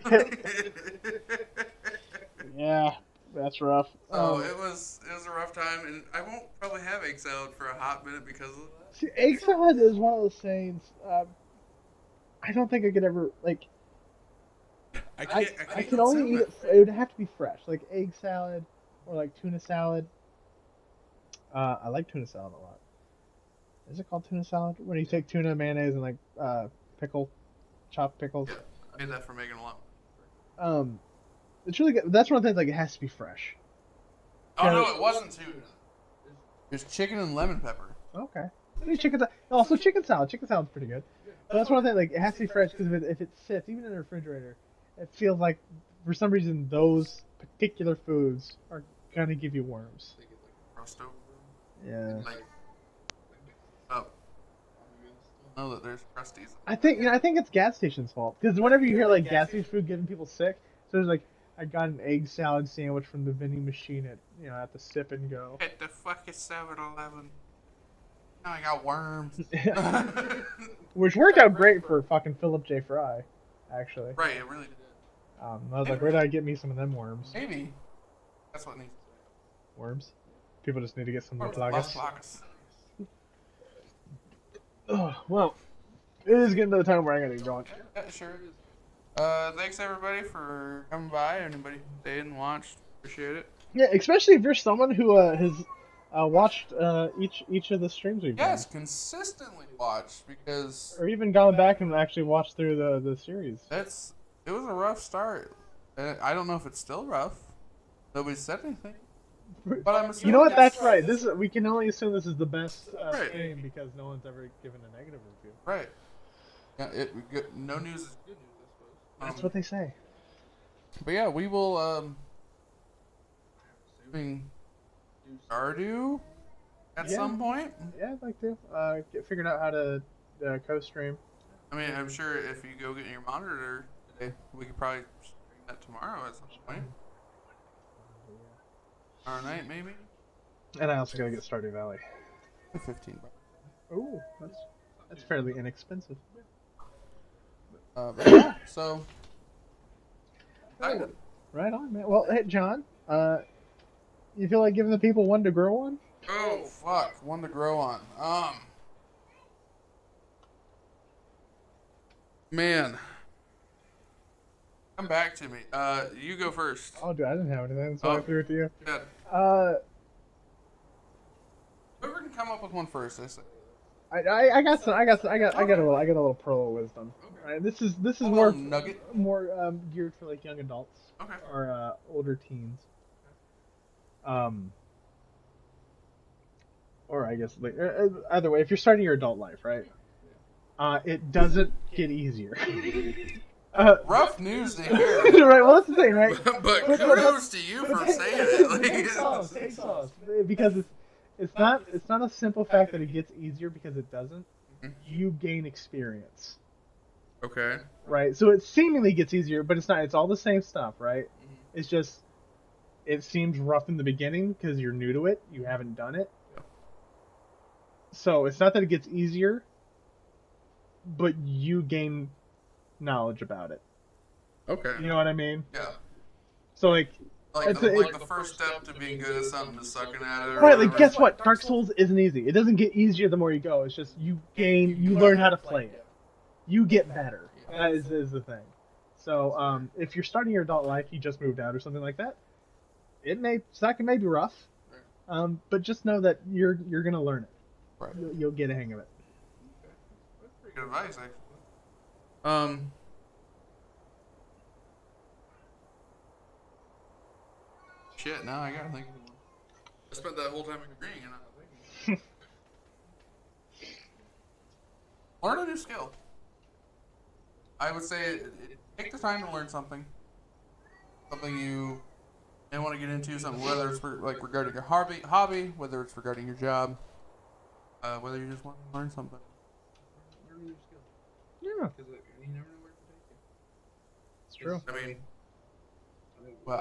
Yeah, that's rough. Oh, it was a rough time, and I won't probably have egg salad for a hot minute because of that. See, egg salad is one of those things. I don't think I could ever like. I can only eat it. It would have to be fresh, like egg salad or like tuna salad. I like tuna salad a lot. Is it called tuna salad? When you take tuna, mayonnaise, and like chopped pickles. Yeah, I made that for Megan a lot. It's really good. That's one of the things. Like it has to be fresh. Oh no, it wasn't tuna. There's chicken and lemon pepper. Okay. Also chicken salad. Chicken salad's pretty good. But that's one thing. Like it has to be fresh because if it sits even in the refrigerator, it feels like for some reason those particular foods are gonna give you worms. Crust over Yeah. like up. I know that there's crusties. I think it's gas station's fault because whenever you hear like gas station food getting people sick, so there's like I got an egg salad sandwich from the vending machine at the Sip and Go. At the fucking 7-Eleven. Now I got worms. Which worked out great for fucking Philip J. Fry, actually. Right, it really did. I was like, where did I get me some of them worms? Maybe. That's what needs. Worms? People just need to get some Las plagas. Plagas. Oh, well, it is getting to the time where I'm gonna get going. Yeah, sure it is. Thanks everybody for coming by. Anybody who stayed and watched, appreciate it. Yeah, especially if you're someone who has watched each of the streams we've done. Yes, consistently watched because Or even gone back and actually watched through the series. it was a rough start. I don't know if it's still rough. Nobody said anything. But I'm assuming You know what? That's right. We can only assume this is the best Right. stream because no one's ever given a negative review. Right. Yeah, no news is good news, I suppose. That's what they say. But yeah, we will doing Stardew at some point. Yeah, I'd like to get figured out how to co-stream. I mean, I'm sure if you go get your monitor today, we could probably stream that tomorrow at some point. Tomorrow night, maybe. And I also gotta get Stardew Valley. $15. Ooh, that's fairly inexpensive. But yeah, so. Oh, right on, man. Well, hey, John, you feel like giving the people one to grow on? Oh fuck, one to grow on. Man, come back to me. You go first. Oh, dude, I didn't have anything, so I threw it to you. Good. Whoever can come up with one first, I say. I got a little pearl of wisdom. Right, this is more geared for like young adults or older teens. Or I guess like either way, if you're starting your adult life, right? It doesn't get easier. Rough news to hear. Right, well that's the thing, right? But kudos to you for saying it. Take sauce, because it's not a simple fact that it gets easier because it doesn't. You gain experience. Okay. Right, so it seemingly gets easier, but it's not. It's all the same stuff, right? It's just it seems rough in the beginning because you're new to it. You haven't done it. So it's not that it gets easier, but you gain knowledge about it. Okay. You know what I mean? Yeah. So like the first step to being good at something is sucking at it. Right, like guess what? Dark Souls isn't easy. It doesn't get easier the more you go. It's just you learn how to play it. You get better. That is the thing. So if you're starting your adult life, you just moved out or something like that, it may be rough. But just know that you're gonna learn it. Right. You'll get a hang of it. That's pretty good advice, actually. Shit, now I gotta think of one. I spent that whole time agreeing and not thinking. Learn a new skill. I would say take the time to learn something. Something you may want to get into, something whether it's regarding your hobby, whether it's regarding your job, whether you just want to learn something. Learn a new skill. Yeah. Because you never know where it can take you. It's true. I mean, well,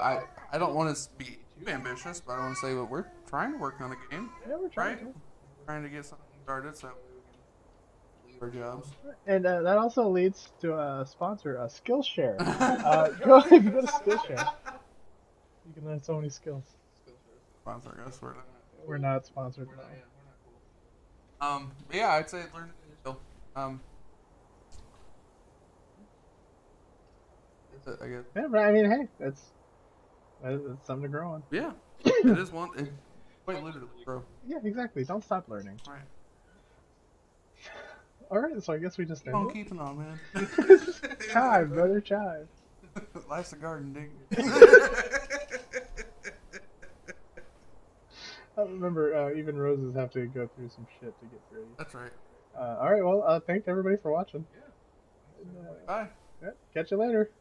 I don't want to be too ambitious, but I want to say that we're trying to work on a game. Yeah, we're trying. Right? We're trying to get something started so we can leave our jobs. And that also leads to a sponsor, Skillshare. If you go to Skillshare, you can learn so many skills. Sponsor us, we're not sponsored. We're not cool. But yeah, I'd say learn a new skill. That's it, I guess. Yeah, but I mean, hey, that's something to grow on. Yeah, it is one. It quite literally, bro. Yeah, exactly. Don't stop learning. Right. All right, so I guess we just Keep on keeping on, man. Chive, brother, chive. Life's a garden, dig. I remember, even roses have to go through some shit to get pretty. That's right. All right, well, thanks everybody for watching. Bye. Yeah, catch you later.